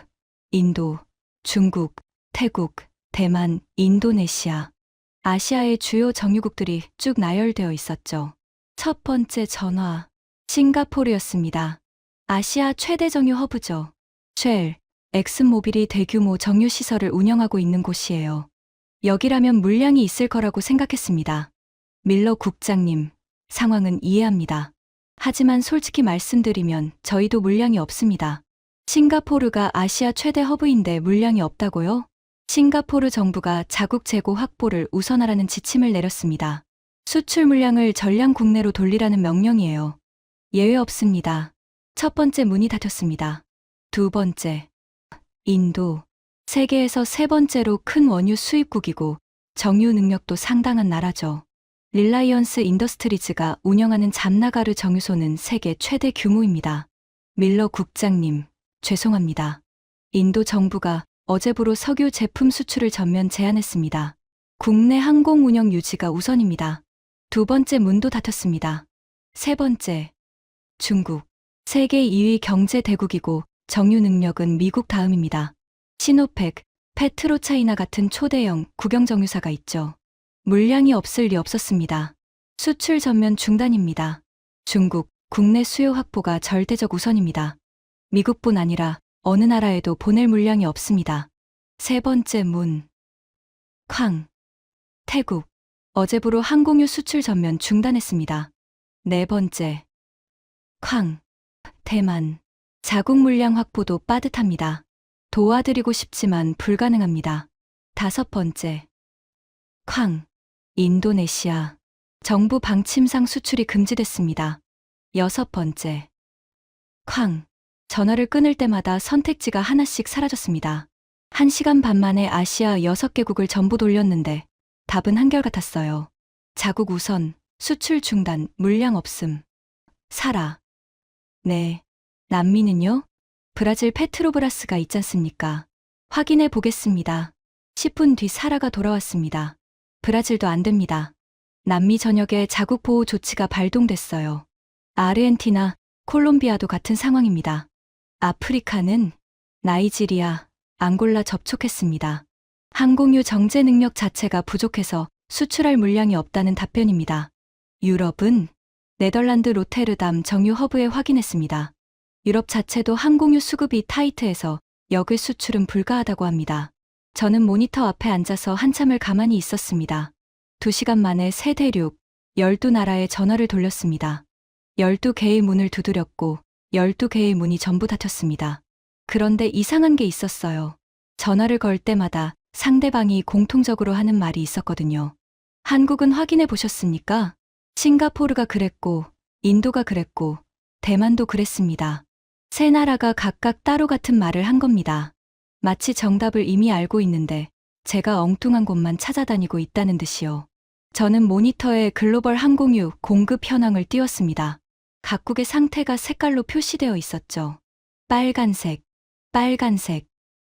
인도, 중국, 태국, 대만, 인도네시아. 아시아의 주요 정유국들이 쭉 나열되어 있었죠. 첫 번째 전화, 싱가포르였습니다. 아시아 최대 정유 허브죠. 쉘, 엑슨모빌이 대규모 정유 시설을 운영하고 있는 곳이에요. 여기라면 물량이 있을 거라고 생각했습니다. 밀러 국장님, 상황은 이해합니다. 하지만 솔직히 말씀드리면 저희도 물량이 없습니다. 싱가포르가 아시아 최대 허브인데 물량이 없다고요? 싱가포르 정부가 자국 재고 확보를 우선하라는 지침을 내렸습니다. 수출 물량을 전량 국내로 돌리라는 명령이에요. 예외 없습니다. 첫 번째 문이 닫혔습니다. 두 번째, 인도. 세계에서 세 번째로 큰 원유 수입국이고 정유 능력도 상당한 나라죠. 릴라이언스 인더스트리즈가 운영하는 잠나가르 정유소는 세계 최대 규모입니다. 밀러 국장님, 죄송합니다. 인도 정부가 어제부로 석유 제품 수출을 전면 제한했습니다. 국내 항공 운영 유지가 우선입니다. 두 번째 문도 닫혔습니다. 세 번째, 중국. 세계 2위 경제 대국이고 정유 능력은 미국 다음입니다. 시노펙, 페트로차이나 같은 초대형 국영 정유사가 있죠. 물량이 없을 리 없었습니다. 수출 전면 중단입니다. 중국, 국내 수요 확보가 절대적 우선입니다. 미국뿐 아니라 어느 나라에도 보낼 물량이 없습니다. 세 번째 문. 쾅. 태국. 어제부로 항공유 수출 전면 중단했습니다. 네 번째. 쾅. 대만. 자국 물량 확보도 빠듯합니다. 도와드리고 싶지만 불가능합니다. 다섯 번째. 쾅. 인도네시아. 정부 방침상 수출이 금지됐습니다. 여섯 번째. 쾅. 전화를 끊을 때마다 선택지가 하나씩 사라졌습니다. 1시간 반 만에 아시아 6개국을 전부 돌렸는데 답은 한결같았어요. 자국 우선, 수출 중단, 물량 없음. 사라. 네. 남미는요? 브라질 페트로브라스가 있지 않습니까? 확인해 보겠습니다. 10분 뒤 사라가 돌아왔습니다. 브라질도 안 됩니다. 남미 전역에 자국 보호 조치가 발동됐어요. 아르헨티나, 콜롬비아도 같은 상황입니다. 아프리카는 나이지리아, 앙골라 접촉했습니다. 항공유 정제 능력 자체가 부족해서 수출할 물량이 없다는 답변입니다. 유럽은 네덜란드 로테르담 정유 허브에 확인했습니다. 유럽 자체도 항공유 수급이 타이트해서 역의 수출은 불가하다고 합니다. 저는 모니터 앞에 앉아서 한참을 가만히 있었습니다. 2시간 만에 세 대륙, 12나라에 전화를 돌렸습니다. 12개의 문을 두드렸고 12개의 문이 전부 닫혔습니다. 그런데 이상한 게 있었어요. 전화를 걸 때마다 상대방이 공통적으로 하는 말이 있었거든요. 한국은 확인해 보셨습니까? 싱가포르가 그랬고, 인도가 그랬고, 대만도 그랬습니다. 세 나라가 각각 따로 같은 말을 한 겁니다. 마치 정답을 이미 알고 있는데 제가 엉뚱한 곳만 찾아다니고 있다는 듯이요. 저는 모니터에 글로벌 항공유 공급 현황을 띄웠습니다. 각국의 상태가 색깔로 표시되어 있었죠. 빨간색, 빨간색,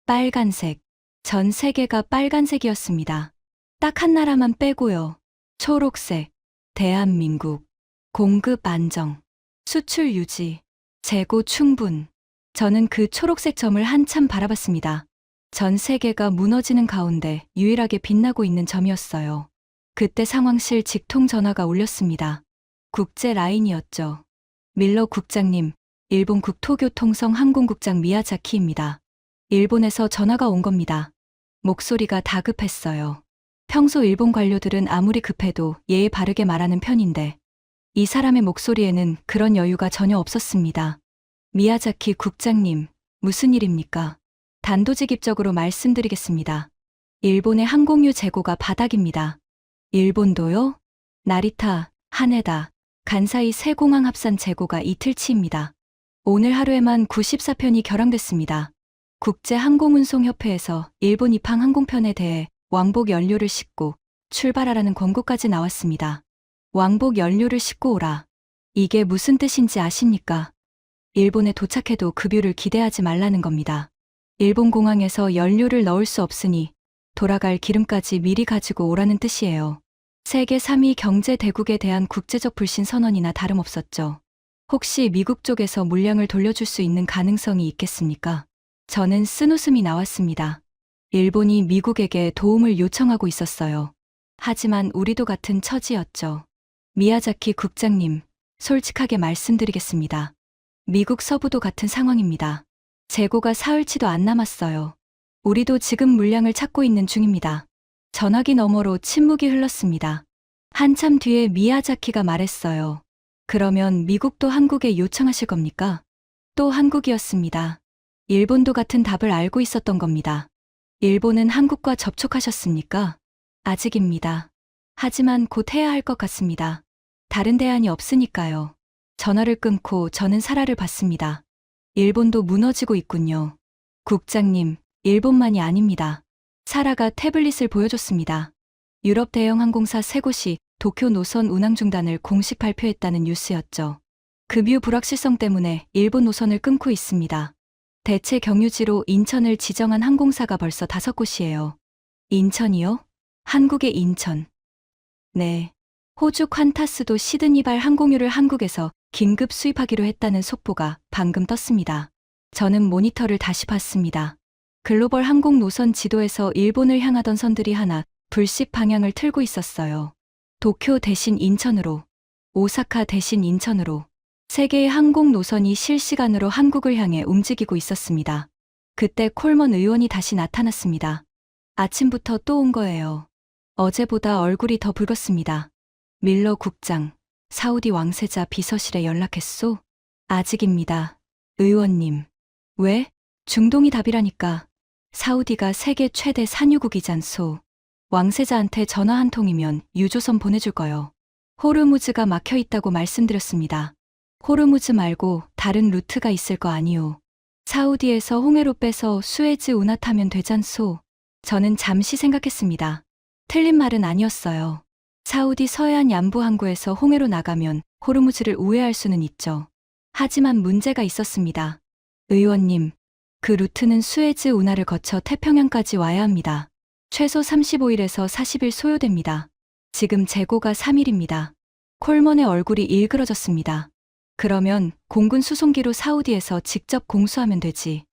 빨간색. 전 세계가 빨간색이었습니다. 딱 한 나라만 빼고요. 초록색, 대한민국. 공급 안정, 수출 유지, 재고 충분. 저는 그 초록색 점을 한참 바라봤습니다. 전 세계가 무너지는 가운데 유일하게 빛나고 있는 점이었어요. 그때 상황실 직통 전화가 울렸습니다. 국제 라인이었죠. 밀러 국장님, 일본 국토교통성 항공국장 미야자키입니다. 일본에서 전화가 온 겁니다. 목소리가 다급했어요. 평소 일본 관료들은 아무리 급해도 예의 바르게 말하는 편인데 이 사람의 목소리에는 그런 여유가 전혀 없었습니다. 미야자키 국장님, 무슨 일입니까? 단도직입적으로 말씀드리겠습니다. 일본의 항공유 재고가 바닥입니다. 일본도요? 나리타, 하네다, 간사이 세 공항 합산 재고가 이틀치입니다. 오늘 하루에만 94편이 결항됐습니다. 국제항공운송협회에서 일본 입항 항공편에 대해 왕복 연료를 싣고 출발하라는 권고까지 나왔습니다. 왕복 연료를 싣고 오라. 이게 무슨 뜻인지 아십니까? 일본에 도착해도 급유를 기대하지 말라는 겁니다. 일본 공항에서 연료를 넣을 수 없으니 돌아갈 기름까지 미리 가지고 오라는 뜻이에요. 세계 3위 경제 대국에 대한 국제적 불신 선언이나 다름없었죠. 혹시 미국 쪽에서 물량을 돌려줄 수 있는 가능성이 있겠습니까? 저는 쓴웃음이 나왔습니다. 일본이 미국에게 도움을 요청하고 있었어요. 하지만 우리도 같은 처지였죠. 미야자키 국장님, 솔직하게 말씀드리겠습니다. 미국 서부도 같은 상황입니다. 재고가 사흘치도 안 남았어요. 우리도 지금 물량을 찾고 있는 중입니다. 전화기 너머로 침묵이 흘렀습니다. 한참 뒤에 미야자키가 말했어요. 그러면 미국도 한국에 요청하실 겁니까? 또 한국이었습니다. 일본도 같은 답을 알고 있었던 겁니다. 일본은 한국과 접촉하셨습니까? 아직입니다. 하지만 곧 해야 할 것 같습니다. 다른 대안이 없으니까요. 전화를 끊고 저는 사라를 봤습니다. 일본도 무너지고 있군요. 국장님, 일본만이 아닙니다. 사라가 태블릿을 보여줬습니다. 유럽 대형 항공사 3곳이 도쿄 노선 운항 중단을 공식 발표했다는 뉴스였죠. 급유 불확실성 때문에 일본 노선을 끊고 있습니다. 대체 경유지로 인천을 지정한 항공사가 벌써 5곳이에요. 인천이요? 한국의 인천. 네. 호주 콴타스도 시드니발 항공유를 한국에서 긴급 수입하기로 했다는 속보가 방금 떴습니다. 저는 모니터를 다시 봤습니다. 글로벌 항공 노선 지도에서 일본을 향하던 선들이 하나 불식 방향을 틀고 있었어요. 도쿄 대신 인천으로, 오사카 대신 인천으로. 세 개의 항공 노선이 실시간으로 한국을 향해 움직이고 있었습니다. 그때 콜먼 의원이 다시 나타났습니다. 아침부터 또 온 거예요. 어제보다 얼굴이 더 붉었습니다. 밀러 국장, 사우디 왕세자 비서실에 연락했소? 아직입니다. 의원님. 왜? 중동이 답이라니까. 사우디가 세계 최대 산유국이잖소. 왕세자한테 전화 한 통이면 유조선 보내줄 거요. 호르무즈가 막혀 있다고 말씀드렸습니다. 호르무즈 말고 다른 루트가 있을 거 아니오. 사우디에서 홍해로 빼서 수에즈 운하 타면 되잖소. 저는 잠시 생각했습니다. 틀린 말은 아니었어요. 사우디 서해안 양부 항구에서 홍해로 나가면 호르무즈를 우회할 수는 있죠. 하지만 문제가 있었습니다. 의원님, 그 루트는 수에즈 운하를 거쳐 태평양까지 와야 합니다. 최소 35일에서 40일 소요됩니다. 지금 재고가 3일입니다. 콜먼의 얼굴이 일그러졌습니다. 그러면 공군 수송기로 사우디에서 직접 공수하면 되지.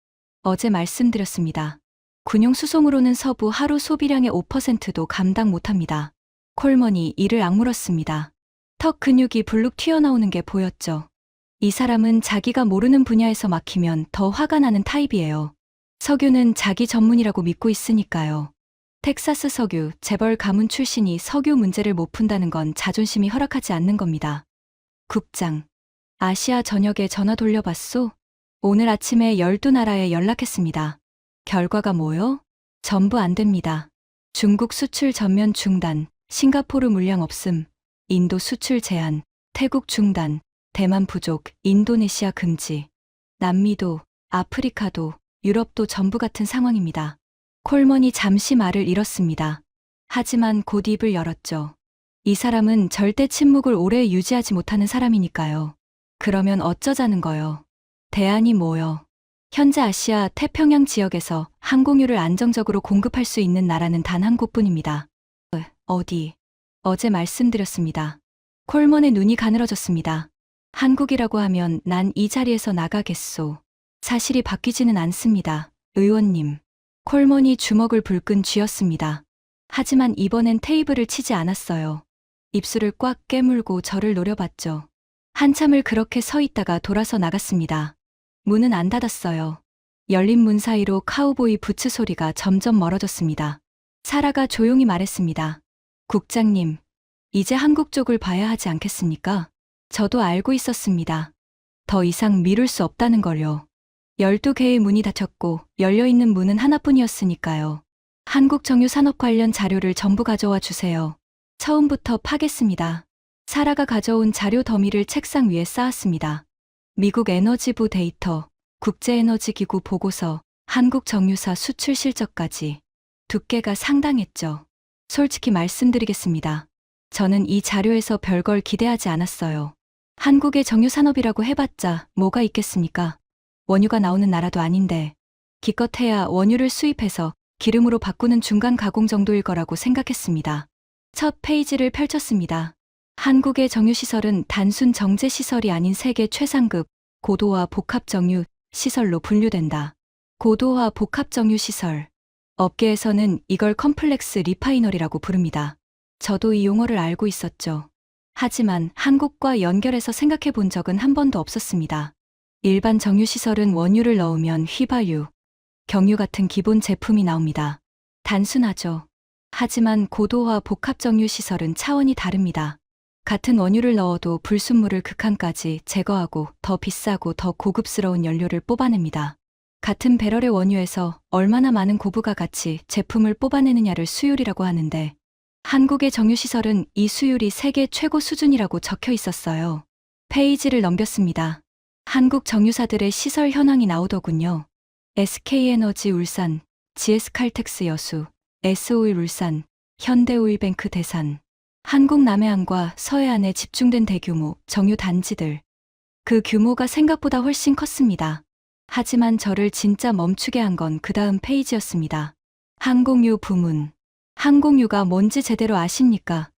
어제 말씀드렸습니다. 군용 수송으로는 서부 하루 소비량의 5%도 감당 못합니다. 콜먼이 이를 악물었습니다. 턱 근육이 불룩 튀어나오는 게 보였죠. 이 사람은 자기가 모르는 분야에서 막히면 더 화가 나는 타입이에요. 석유는 자기 전문이라고 믿고 있으니까요. 텍사스 석유, 재벌 가문 출신이 석유 문제를 못 푼다는 건 자존심이 허락하지 않는 겁니다. 국장, 아시아 전역에 전화 돌려봤소? 오늘 아침에 12나라에 연락했습니다. 결과가 뭐요? 전부 안 됩니다. 중국 수출 전면 중단, 싱가포르 물량 없음, 인도 수출 제한, 태국 중단, 대만 부족, 인도네시아 금지, 남미도, 아프리카도, 유럽도 전부 같은 상황입니다. 콜먼이 잠시 말을 잃었습니다. 하지만 곧 입을 열었죠. 이 사람은 절대 침묵을 오래 유지하지 못하는 사람이니까요. 그러면 어쩌자는 거요? 대안이 뭐요? 현재 아시아 태평양 지역에서 항공유를 안정적으로 공급할 수 있는 나라는 단 한 곳뿐입니다. 어디? 어제 말씀드렸습니다. 콜먼의 눈이 가늘어졌습니다. 한국이라고 하면 난 이 자리에서 나가겠소. 사실이 바뀌지는 않습니다. 의원님. 콜먼이 주먹을 불끈 쥐었습니다. 하지만 이번엔 테이블을 치지 않았어요. 입술을 꽉 깨물고 저를 노려봤죠. 한참을 그렇게 서 있다가 돌아서 나갔습니다. 문은 안 닫았어요. 열린 문 사이로 카우보이 부츠 소리가 점점 멀어졌습니다. 사라가 조용히 말했습니다. 국장님, 이제 한국 쪽을 봐야 하지 않겠습니까? 저도 알고 있었습니다. 더 이상 미룰 수 없다는 걸요. 12개의 문이 닫혔고 열려있는 문은 하나뿐이었으니까요. 한국 정유 산업 관련 자료를 전부 가져와 주세요. 처음부터 파겠습니다. 사라가 가져온 자료 더미를 책상 위에 쌓았습니다. 미국 에너지부 데이터, 국제에너지기구 보고서, 한국 정유사 수출 실적까지. 두께가 상당했죠. 솔직히 말씀드리겠습니다. 저는 이 자료에서 별걸 기대하지 않았어요. 한국의 정유산업이라고 해봤자 뭐가 있겠습니까? 원유가 나오는 나라도 아닌데 기껏해야 원유를 수입해서 기름으로 바꾸는 중간 가공 정도일 거라고 생각했습니다. 첫 페이지를 펼쳤습니다. 한국의 정유시설은 단순 정제시설이 아닌 세계 최상급 고도화 복합정유 시설로 분류된다. 고도화 복합정유시설. 업계에서는 이걸 컴플렉스 리파이너리라고 부릅니다. 저도 이 용어를 알고 있었죠. 하지만 한국과 연결해서 생각해 본 적은 한 번도 없었습니다. 일반 정유시설은 원유를 넣으면 휘발유, 경유 같은 기본 제품이 나옵니다. 단순하죠. 하지만 고도화 복합정유시설은 차원이 다릅니다. 같은 원유를 넣어도 불순물을 극한까지 제거하고 더 비싸고 더 고급스러운 연료를 뽑아냅니다. 같은 배럴의 원유에서 얼마나 많은 고부가 가치 제품을 뽑아내느냐를 수율이라고 하는데 한국의 정유시설은 이 수율이 세계 최고 수준이라고 적혀 있었어요. 페이지를 넘겼습니다. 한국 정유사들의 시설 현황이 나오더군요. SK에너지 울산, GS칼텍스 여수, S오일 울산, 현대오일뱅크 대산, 한국 남해안과 서해안에 집중된 대규모 정유 단지들. 그 규모가 생각보다 훨씬 컸습니다. 하지만 저를 진짜 멈추게 한 건 그 다음 페이지였습니다. 항공유 부문. 항공유가 뭔지 제대로 아십니까?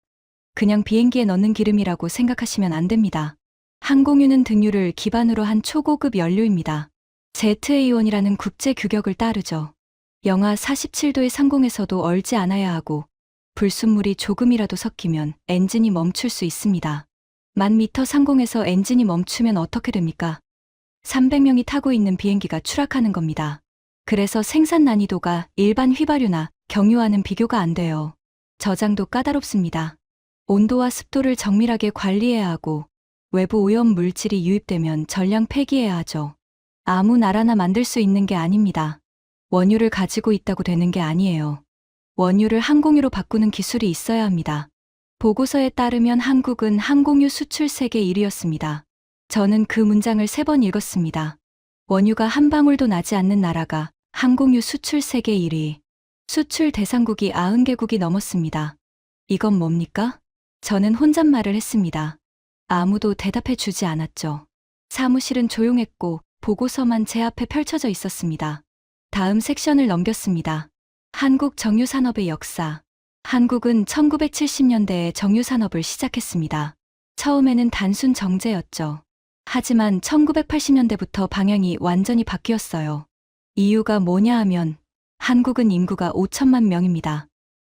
그냥 비행기에 넣는 기름이라고 생각하시면 안 됩니다. 항공유는 등유를 기반으로 한 초고급 연료입니다. ZA1이라는 국제 규격을 따르죠. 영하 47도의 상공에서도 얼지 않아야 하고 불순물이 조금이라도 섞이면 엔진이 멈출 수 있습니다. 10,000m 상공에서 엔진이 멈추면 어떻게 됩니까? 300명이 타고 있는 비행기가 추락하는 겁니다. 그래서 생산 난이도가 일반 휘발유나 경유와는 비교가 안 돼요. 저장도 까다롭습니다. 온도와 습도를 정밀하게 관리해야 하고 외부 오염 물질이 유입되면 전량 폐기해야 하죠. 아무 나라나 만들 수 있는 게 아닙니다. 원유를 가지고 있다고 되는 게 아니에요. 원유를 항공유로 바꾸는 기술이 있어야 합니다. 보고서에 따르면 한국은 항공유 수출 세계 1위였습니다. 저는 그 문장을 3번 읽었습니다. 원유가 한 방울도 나지 않는 나라가 항공유 수출 세계 1위. 수출 대상국이 90개국이 넘었습니다. 이건 뭡니까? 저는 혼잣말을 했습니다. 아무도 대답해 주지 않았죠. 사무실은 조용했고 보고서만 제 앞에 펼쳐져 있었습니다. 다음 섹션을 넘겼습니다. 한국 정유산업의 역사. 한국은 1970년대에 정유산업을 시작했습니다. 처음에는 단순 정제였죠. 하지만 1980년대부터 방향이 완전히 바뀌었어요. 이유가 뭐냐 하면 한국은 인구가 5천만 명입니다.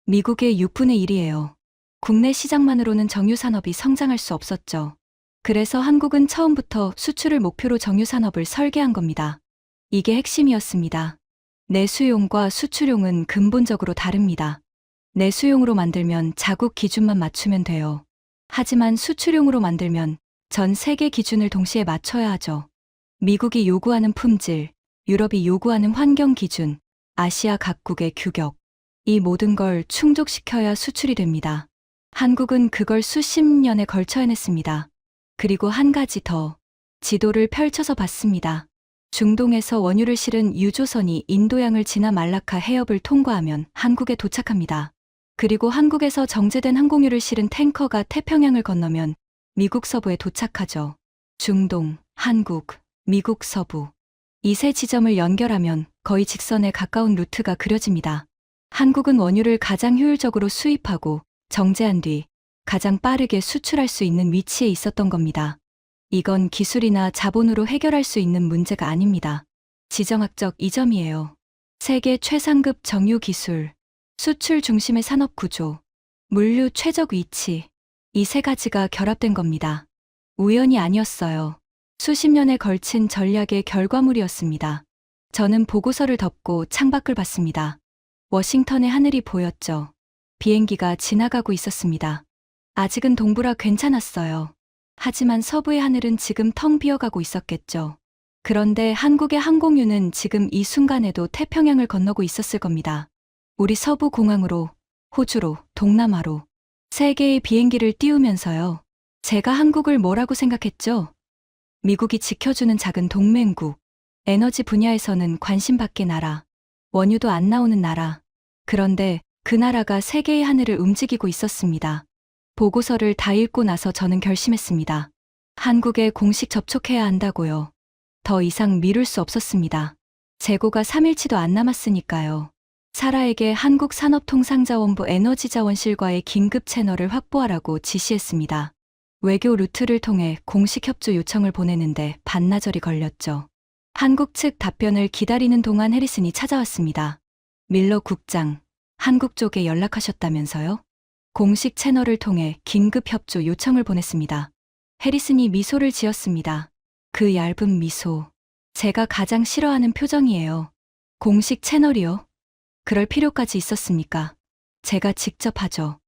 미국의 6분의 1이에요. 국내 시장만으로는 정유산업이 성장할 수 없었죠. 그래서 한국은 처음부터 수출을 목표로 정유산업을 설계한 겁니다. 이게 핵심이었습니다. 내수용과 수출용은 근본적으로 다릅니다. 내수용으로 만들면 자국 기준만 맞추면 돼요. 하지만 수출용으로 만들면 전 세계 기준을 동시에 맞춰야 하죠. 미국이 요구하는 품질, 유럽이 요구하는 환경 기준, 아시아 각국의 규격. 이 모든 걸 충족시켜야 수출이 됩니다. 한국은 그걸 수십 년에 걸쳐 해냈습니다. 그리고 한 가지 더. 지도를 펼쳐서 봤습니다. 중동에서 원유를 실은 유조선이 인도양을 지나 말라카 해협을 통과하면 한국에 도착합니다. 그리고 한국에서 정제된 항공유를 실은 탱커가 태평양을 건너면 미국 서부에 도착하죠. 중동, 한국, 미국 서부. 이 세 지점을 연결하면 거의 직선에 가까운 루트가 그려집니다. 한국은 원유를 가장 효율적으로 수입하고 정제한 뒤 가장 빠르게 수출할 수 있는 위치에 있었던 겁니다. 이건 기술이나 자본으로 해결할 수 있는 문제가 아닙니다. 지정학적 이점이에요. 세계 최상급 정유 기술, 수출 중심의 산업 구조, 물류 최적 위치, 이 세 가지가 결합된 겁니다. 우연이 아니었어요. 수십 년에 걸친 전략의 결과물이었습니다. 저는 보고서를 덮고 창밖을 봤습니다. 워싱턴의 하늘이 보였죠. 비행기가 지나가고 있었습니다. 아직은 동부라 괜찮았어요. 하지만 서부의 하늘은 지금 텅 비어가고 있었겠죠. 그런데 한국의 항공유는 지금 이 순간에도 태평양을 건너고 있었을 겁니다. 우리 서부 공항으로, 호주로, 동남아로 세 개의 비행기를 띄우면서요. 제가 한국을 뭐라고 생각했죠? 미국이 지켜주는 작은 동맹국, 에너지 분야에서는 관심밖의 나라, 원유도 안 나오는 나라. 그런데 그 나라가 세계의 하늘을 움직이고 있었습니다. 보고서를 다 읽고 나서 저는 결심했습니다. 한국에 공식 접촉해야 한다고요. 더 이상 미룰 수 없었습니다. 재고가 3일치도 안 남았으니까요. 사라에게 한국산업통상자원부 에너지자원실과의 긴급 채널을 확보하라고 지시했습니다. 외교 루트를 통해 공식 협조 요청을 보내는데 반나절이 걸렸죠. 한국 측 답변을 기다리는 동안 해리슨이 찾아왔습니다. 밀러 국장, 한국 쪽에 연락하셨다면서요? 공식 채널을 통해 긴급 협조 요청을 보냈습니다. 해리슨이 미소를 지었습니다. 그 얇은 미소. 제가 가장 싫어하는 표정이에요. 공식 채널이요? 그럴 필요까지 있었습니까? 제가 직접 하죠.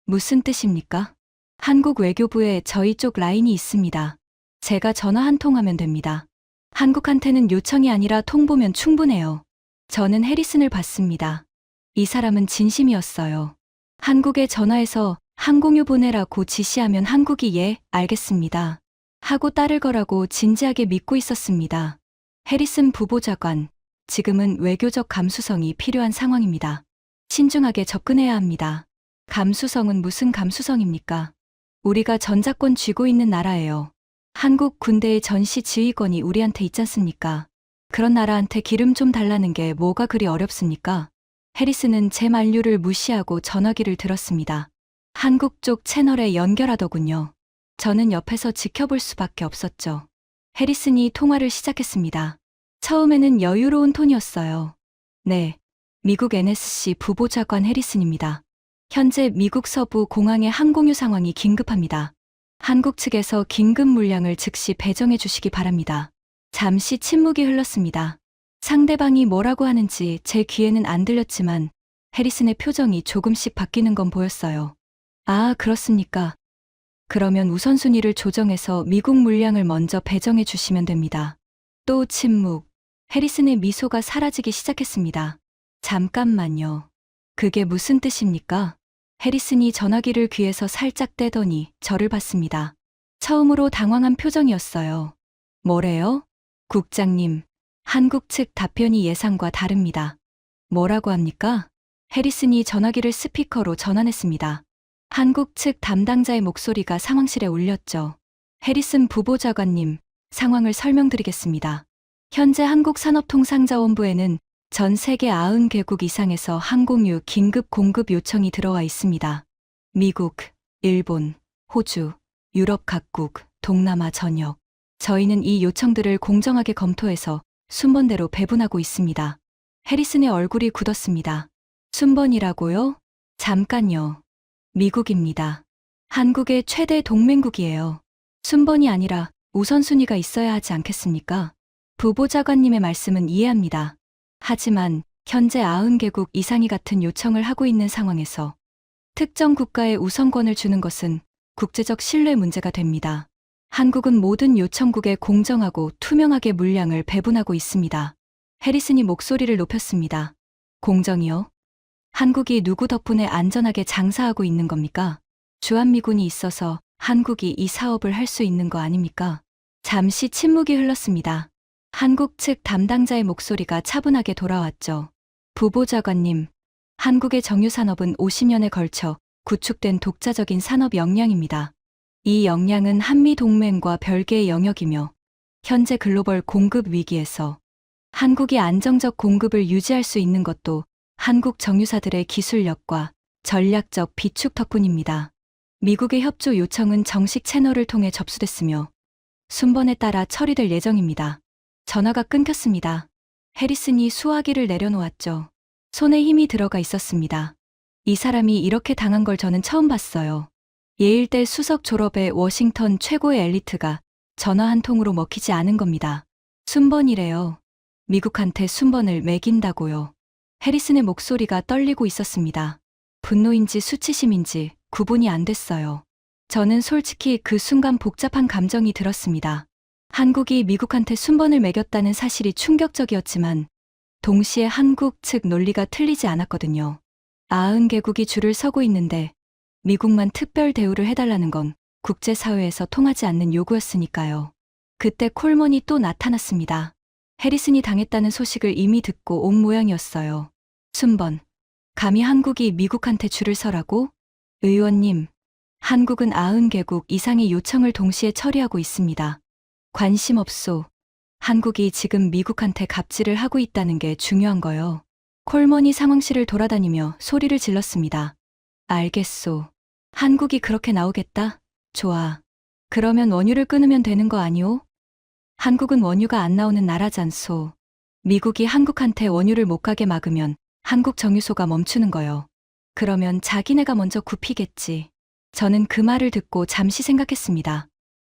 무슨 뜻입니까? 한국 외교부에 저희 쪽 라인이 있습니다. 제가 전화 한 통 하면 됩니다. 한국한테는 요청이 아니라 통보면 충분해요. 저는 해리슨을 봤습니다. 이 사람은 진심이었어요. 한국에 전화해서 항공유 보내라고 지시하면 한국이 예, 알겠습니다. 하고 따를 거라고 진지하게 믿고 있었습니다. 해리슨 부보좌관, 지금은 외교적 감수성이 필요한 상황입니다. 신중하게 접근해야 합니다. 감수성은 무슨 감수성입니까? 우리가 전자권 쥐고 있는 나라예요. 한국 군대의 전시 지휘권이 우리한테 있지 않습니까? 그런 나라한테 기름 좀 달라는 게 뭐가 그리 어렵습니까? 해리슨은 제 만류를 무시하고 전화기를 들었습니다. 한국 쪽 채널에 연결하더군요. 저는 옆에서 지켜볼 수밖에 없었죠. 해리슨이 통화를 시작했습니다. 처음에는 여유로운 톤이었어요. 네, 미국 NSC 부보좌관 해리슨입니다. 현재 미국 서부 공항의 항공유 상황이 긴급합니다. 한국 측에서 긴급 물량을 즉시 배정해 주시기 바랍니다. 잠시 침묵이 흘렀습니다. 상대방이 뭐라고 하는지 제 귀에는 안 들렸지만 해리슨의 표정이 조금씩 바뀌는 건 보였어요. 아, 그렇습니까? 그러면 우선순위를 조정해서 미국 물량을 먼저 배정해 주시면 됩니다. 또 침묵. 해리슨의 미소가 사라지기 시작했습니다. 잠깐만요. 그게 무슨 뜻입니까? 해리슨이 전화기를 귀에서 살짝 떼더니 저를 봤습니다. 처음으로 당황한 표정이었어요. 뭐래요? 국장님, 한국 측 답변이 예상과 다릅니다. 뭐라고 합니까? 해리슨이 전화기를 스피커로 전환했습니다. 한국 측 담당자의 목소리가 상황실에 울렸죠. 해리슨 부보좌관님, 상황을 설명드리겠습니다. 현재 한국산업통상자원부에는 전 세계 90개국 이상에서 항공유 긴급 공급 요청이 들어와 있습니다. 미국, 일본, 호주, 유럽 각국, 동남아 전역. 저희는 이 요청들을 공정하게 검토해서 순번대로 배분하고 있습니다. 해리슨의 얼굴이 굳었습니다. 순번이라고요? 잠깐요. 미국입니다. 한국의 최대 동맹국이에요. 순번이 아니라 우선순위가 있어야 하지 않겠습니까? 부보좌관님의 말씀은 이해합니다. 하지만 현재 90개국 이상이 같은 요청을 하고 있는 상황에서 특정 국가에 우선권을 주는 것은 국제적 신뢰 문제가 됩니다. 한국은 모든 요청국에 공정하고 투명하게 물량을 배분하고 있습니다. 해리슨이 목소리를 높였습니다. 공정이요? 한국이 누구 덕분에 안전하게 장사하고 있는 겁니까? 주한미군이 있어서 한국이 이 사업을 할 수 있는 거 아닙니까? 잠시 침묵이 흘렀습니다. 한국 측 담당자의 목소리가 차분하게 돌아왔죠. 부보좌관님, 한국의 정유산업은 50년에 걸쳐 구축된 독자적인 산업 역량입니다. 이 역량은 한미동맹과 별개의 영역이며 현재 글로벌 공급 위기에서 한국이 안정적 공급을 유지할 수 있는 것도 한국 정유사들의 기술력과 전략적 비축 덕분입니다. 미국의 협조 요청은 정식 채널을 통해 접수됐으며 순번에 따라 처리될 예정입니다. 전화가 끊겼습니다. 해리슨이 수화기를 내려놓았죠. 손에 힘이 들어가 있었습니다. 이 사람이 이렇게 당한 걸 저는 처음 봤어요. 예일대 수석 졸업의 워싱턴 최고의 엘리트가 전화 한 통으로 먹히지 않은 겁니다. 순번이래요. 미국한테 순번을 매긴다고요. 해리슨의 목소리가 떨리고 있었습니다. 분노인지 수치심인지 구분이 안 됐어요. 저는 솔직히 그 순간 복잡한 감정이 들었습니다. 한국이 미국한테 순번을 매겼다는 사실이 충격적이었지만 동시에 한국 측 논리가 틀리지 않았거든요. 90개국이 줄을 서고 있는데 미국만 특별 대우를 해달라는 건 국제사회에서 통하지 않는 요구였으니까요. 그때 콜먼이 또 나타났습니다. 해리슨이 당했다는 소식을 이미 듣고 온 모양이었어요. 순번, 감히 한국이 미국한테 줄을 서라고? 의원님, 한국은 90개국 이상의 요청을 동시에 처리하고 있습니다. 관심 없소. 한국이 지금 미국한테 갑질을 하고 있다는 게 중요한 거요. 콜먼이 상황실을 돌아다니며 소리를 질렀습니다. 알겠소. 한국이 그렇게 나오겠다? 좋아. 그러면 원유를 끊으면 되는 거 아니오? 한국은 원유가 안 나오는 나라잖소. 미국이 한국한테 원유를 못 가게 막으면 한국 정유소가 멈추는 거요. 그러면 자기네가 먼저 굽히겠지. 저는 그 말을 듣고 잠시 생각했습니다.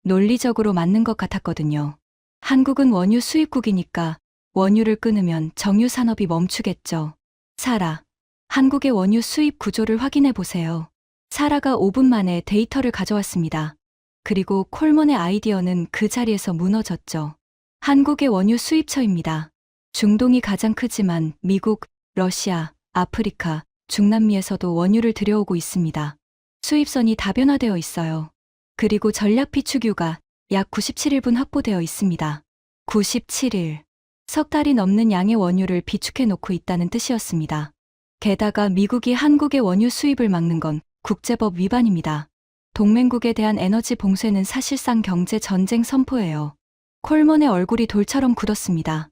논리적으로 맞는 것 같았거든요. 한국은 원유 수입국이니까 원유를 끊으면 정유 산업이 멈추겠죠. 사라, 한국의 원유 수입 구조를 확인해 보세요. 사라가 5분 만에 데이터를 가져왔습니다. 그리고 콜먼의 아이디어는 그 자리에서 무너졌죠. 한국의 원유 수입처입니다. 중동이 가장 크지만 미국, 러시아, 아프리카, 중남미에서도 원유를 들여오고 있습니다. 수입선이 다변화되어 있어요. 그리고 전략 비축유가 약 97일분 확보되어 있습니다. 97일. 석 달이 넘는 양의 원유를 비축해 놓고 있다는 뜻이었습니다. 게다가 미국이 한국의 원유 수입을 막는 건 국제법 위반입니다. 동맹국에 대한 에너지 봉쇄는 사실상 경제 전쟁 선포예요. 콜먼의 얼굴이 돌처럼 굳었습니다.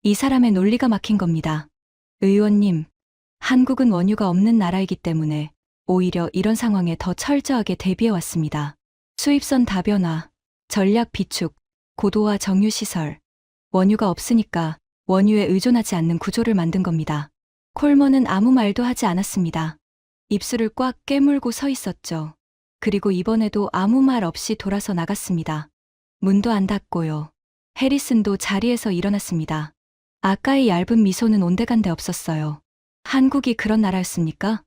이 사람의 논리가 막힌 겁니다. 의원님, 한국은 원유가 없는 나라이기 때문에 오히려 이런 상황에 더 철저하게 대비해 왔습니다. 수입선 다변화, 전략 비축, 고도화 정유시설, 원유가 없으니까 원유에 의존하지 않는 구조를 만든 겁니다. 콜먼은 아무 말도 하지 않았습니다. 입술을 꽉 깨물고 서 있었죠. 그리고 이번에도 아무 말 없이 돌아서 나갔습니다. 문도 안 닫고요. 해리슨도 자리에서 일어났습니다. 아까의 얇은 미소는 온데간데 없었어요. 한국이 그런 나라였습니까?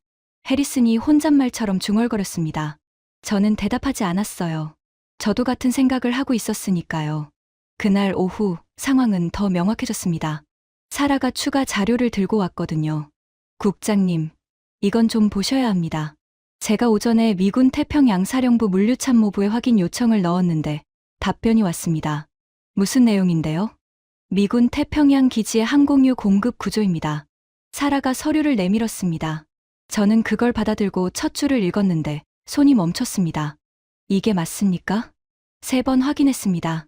해리슨이 혼잣말처럼 중얼거렸습니다. 저는 대답하지 않았어요. 저도 같은 생각을 하고 있었으니까요. 그날 오후 상황은 더 명확해졌습니다. 사라가 추가 자료를 들고 왔거든요. 국장님, 이건 좀 보셔야 합니다. 제가 오전에 미군 태평양사령부 물류참모부에 확인 요청을 넣었는데 답변이 왔습니다. 무슨 내용인데요? 미군 태평양 기지의 항공유 공급 구조입니다. 사라가 서류를 내밀었습니다. 저는 그걸 받아들고 첫 줄을 읽었는데 손이 멈췄습니다. 이게 맞습니까? 3번 확인했습니다.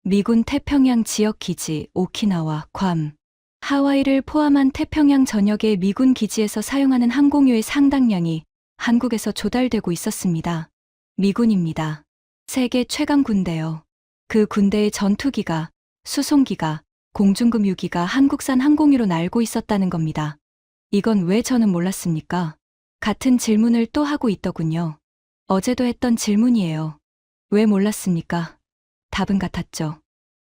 미군 태평양 지역 기지, 오키나와, 괌. 하와이를 포함한 태평양 전역의 미군 기지에서 사용하는 항공유의 상당량이 한국에서 조달되고 있었습니다. 미군입니다. 세계 최강 군대요. 그 군대의 전투기가, 수송기가, 공중급유기가 한국산 항공유로 날고 있었다는 겁니다. 이건 왜 저는 몰랐습니까? 같은 질문을 또 하고 있더군요. 어제도 했던 질문이에요. 왜 몰랐습니까? 답은 같았죠.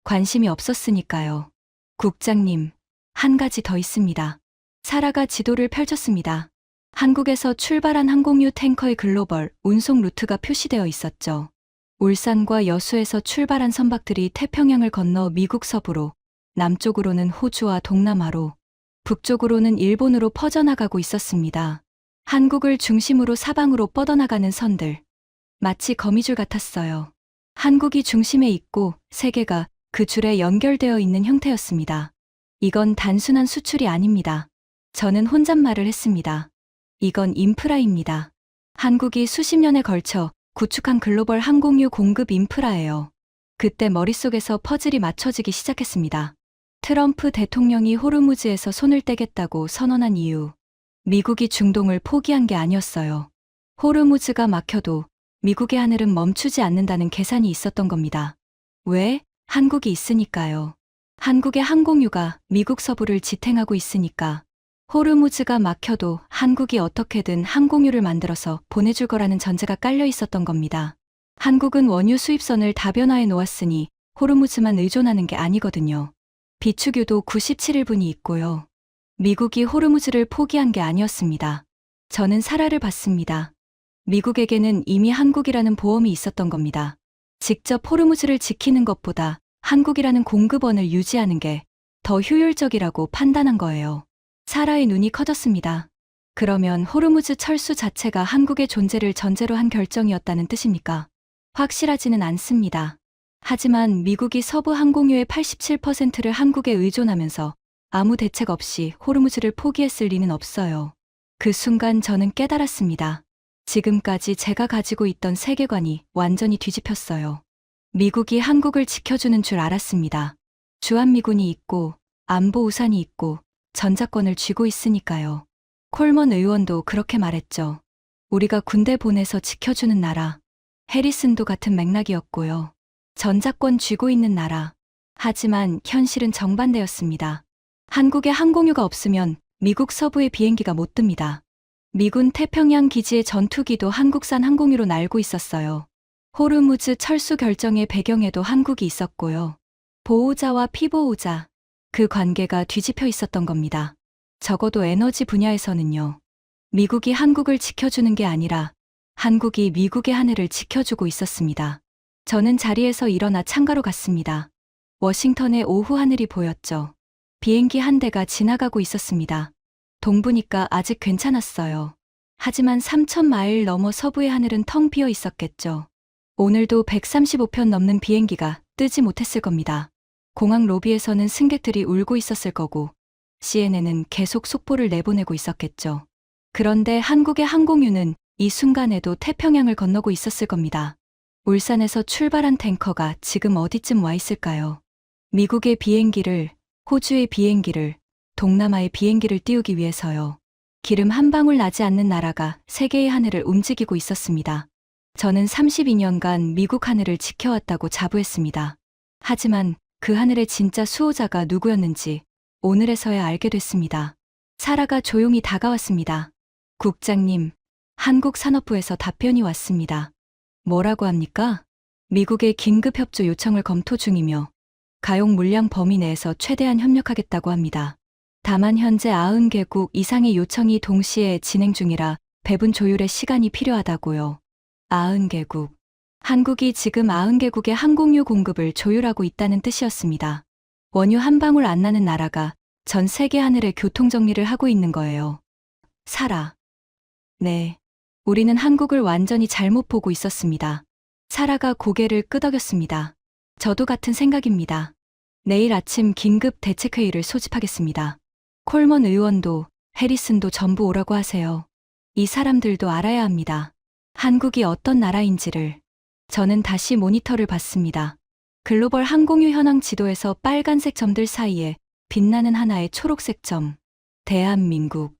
관심이 없었으니까요. 국장님, 한 가지 더 있습니다. 사라가 지도를 펼쳤습니다. 한국에서 출발한 항공유 탱커의 글로벌 운송 루트가 표시되어 있었죠. 울산과 여수에서 출발한 선박들이 태평양을 건너 미국 서부로, 남쪽으로는 호주와 동남아로, 북쪽으로는 일본으로 퍼져나가고 있었습니다. 한국을 중심으로 사방으로 뻗어나가는 선들. 마치 거미줄 같았어요. 한국이 중심에 있고 세계가 그 줄에 연결되어 있는 형태였습니다. 이건 단순한 수출이 아닙니다. 저는 혼잣말을 했습니다. 이건 인프라입니다. 한국이 수십 년에 걸쳐 구축한 글로벌 항공유 공급 인프라예요. 그때 머릿속에서 퍼즐이 맞춰지기 시작했습니다. 트럼프 대통령이 호르무즈에서 손을 떼겠다고 선언한 이유. 미국이 중동을 포기한 게 아니었어요. 호르무즈가 막혀도 미국의 하늘은 멈추지 않는다는 계산이 있었던 겁니다. 왜? 한국이 있으니까요. 한국의 항공유가 미국 서부를 지탱하고 있으니까. 호르무즈가 막혀도 한국이 어떻게든 항공유를 만들어서 보내줄 거라는 전제가 깔려 있었던 겁니다. 한국은 원유 수입선을 다변화해 놓았으니 호르무즈만 의존하는 게 아니거든요. 비축유도 97일분이 있고요. 미국이 호르무즈를 포기한 게 아니었습니다. 저는 사라를 봤습니다. 미국에게는 이미 한국이라는 보험이 있었던 겁니다. 직접 호르무즈를 지키는 것보다 한국이라는 공급원을 유지하는 게 더 효율적이라고 판단한 거예요. 사라의 눈이 커졌습니다. 그러면 호르무즈 철수 자체가 한국의 존재를 전제로 한 결정이었다는 뜻입니까? 확실하지는 않습니다. 하지만 미국이 서부 항공유의 87%를 한국에 의존하면서 아무 대책 없이 호르무즈를 포기했을 리는 없어요. 그 순간 저는 깨달았습니다. 지금까지 제가 가지고 있던 세계관이 완전히 뒤집혔어요. 미국이 한국을 지켜주는 줄 알았습니다. 주한미군이 있고 안보 우산이 있고 전자권을 쥐고 있으니까요. 콜먼 의원도 그렇게 말했죠. 우리가 군대 보내서 지켜주는 나라. 해리슨도 같은 맥락이었고요. 전자권 쥐고 있는 나라. 하지만 현실은 정반대였습니다. 한국에 항공유가 없으면 미국 서부의 비행기가 못 뜹니다. 미군 태평양 기지의 전투기도 한국산 항공유로 날고 있었어요. 호르무즈 철수 결정의 배경에도 한국이 있었고요. 보호자와 피보호자, 그 관계가 뒤집혀 있었던 겁니다. 적어도 에너지 분야에서는요. 미국이 한국을 지켜주는 게 아니라 한국이 미국의 하늘을 지켜주고 있었습니다. 저는 자리에서 일어나 창가로 갔습니다. 워싱턴의 오후 하늘이 보였죠. 비행기 한 대가 지나가고 있었습니다. 동부니까 아직 괜찮았어요. 하지만 3,000마일 넘어 서부의 하늘은 텅 비어 있었겠죠. 오늘도 135편 넘는 비행기가 뜨지 못했을 겁니다. 공항 로비에서는 승객들이 울고 있었을 거고, CNN은 계속 속보를 내보내고 있었겠죠. 그런데 한국의 항공유는 이 순간에도 태평양을 건너고 있었을 겁니다. 울산에서 출발한 탱커가 지금 어디쯤 와 있을까요? 미국의 비행기를, 호주의 비행기를, 동남아의 비행기를 띄우기 위해서요. 기름 한 방울 나지 않는 나라가 세계의 하늘을 움직이고 있었습니다. 저는 32년간 미국 하늘을 지켜왔다고 자부했습니다. 하지만 그 하늘의 진짜 수호자가 누구였는지 오늘에서야 알게 됐습니다. 사라가 조용히 다가왔습니다. 국장님, 한국산업부에서 답변이 왔습니다. 뭐라고 합니까? 미국의 긴급협조 요청을 검토 중이며 가용 물량 범위 내에서 최대한 협력하겠다고 합니다. 다만 현재 90개국 이상의 요청이 동시에 진행 중이라 배분 조율에 시간이 필요하다고요. 90개국. 한국이 지금 90개국의 항공유 공급을 조율하고 있다는 뜻이었습니다. 원유 한 방울 안 나는 나라가 전 세계 하늘의 교통정리를 하고 있는 거예요. 사라. 네. 우리는 한국을 완전히 잘못 보고 있었습니다. 사라가 고개를 끄덕였습니다. 저도 같은 생각입니다. 내일 아침 긴급 대책회의를 소집하겠습니다. 콜먼 의원도 해리슨도 전부 오라고 하세요. 이 사람들도 알아야 합니다. 한국이 어떤 나라인지를. 저는 다시 모니터를 봤습니다. 글로벌 항공유 현황 지도에서 빨간색 점들 사이에 빛나는 하나의 초록색 점. 대한민국.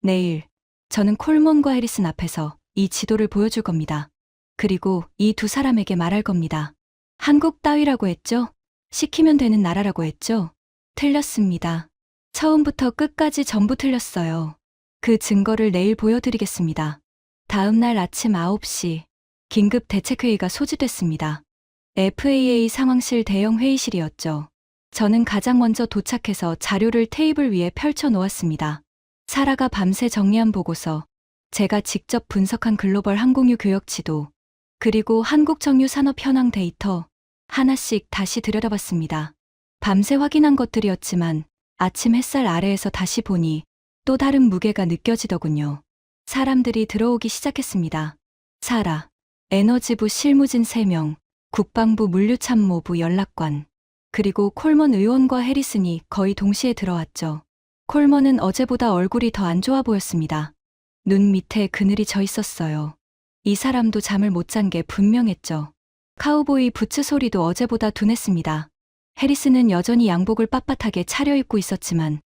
내일, 저는 콜먼과 해리슨 앞에서 이 지도를 보여줄 겁니다. 그리고 이 두 사람에게 말할 겁니다. 한국 따위라고 했죠? 시키면 되는 나라라고 했죠? 틀렸습니다. 처음부터 끝까지 전부 틀렸어요. 그 증거를 내일 보여드리겠습니다. 다음 날 아침 9시, 긴급 대책회의가 소집됐습니다. FAA 상황실 대형 회의실이었죠. 저는 가장 먼저 도착해서 자료를 테이블 위에 펼쳐 놓았습니다. 사라가 밤새 정리한 보고서, 제가 직접 분석한 글로벌 항공유 교역 지도, 그리고 한국 정유 산업 현황 데이터, 하나씩 다시 들여다봤습니다. 밤새 확인한 것들이었지만 아침 햇살 아래에서 다시 보니 또 다른 무게가 느껴지더군요. 사람들이 들어오기 시작했습니다. 사라, 에너지부 실무진 3명, 국방부 물류참모부 연락관, 그리고 콜먼 의원과 해리슨이 거의 동시에 들어왔죠. 콜먼은 어제보다 얼굴이 더 안 좋아 보였습니다. 눈 밑에 그늘이 져 있었어요. 이 사람도 잠을 못 잔 게 분명했죠. 카우보이 부츠 소리도 어제보다 둔했습니다. 해리슨은 여전히 양복을 빳빳하게 차려입고 있었지만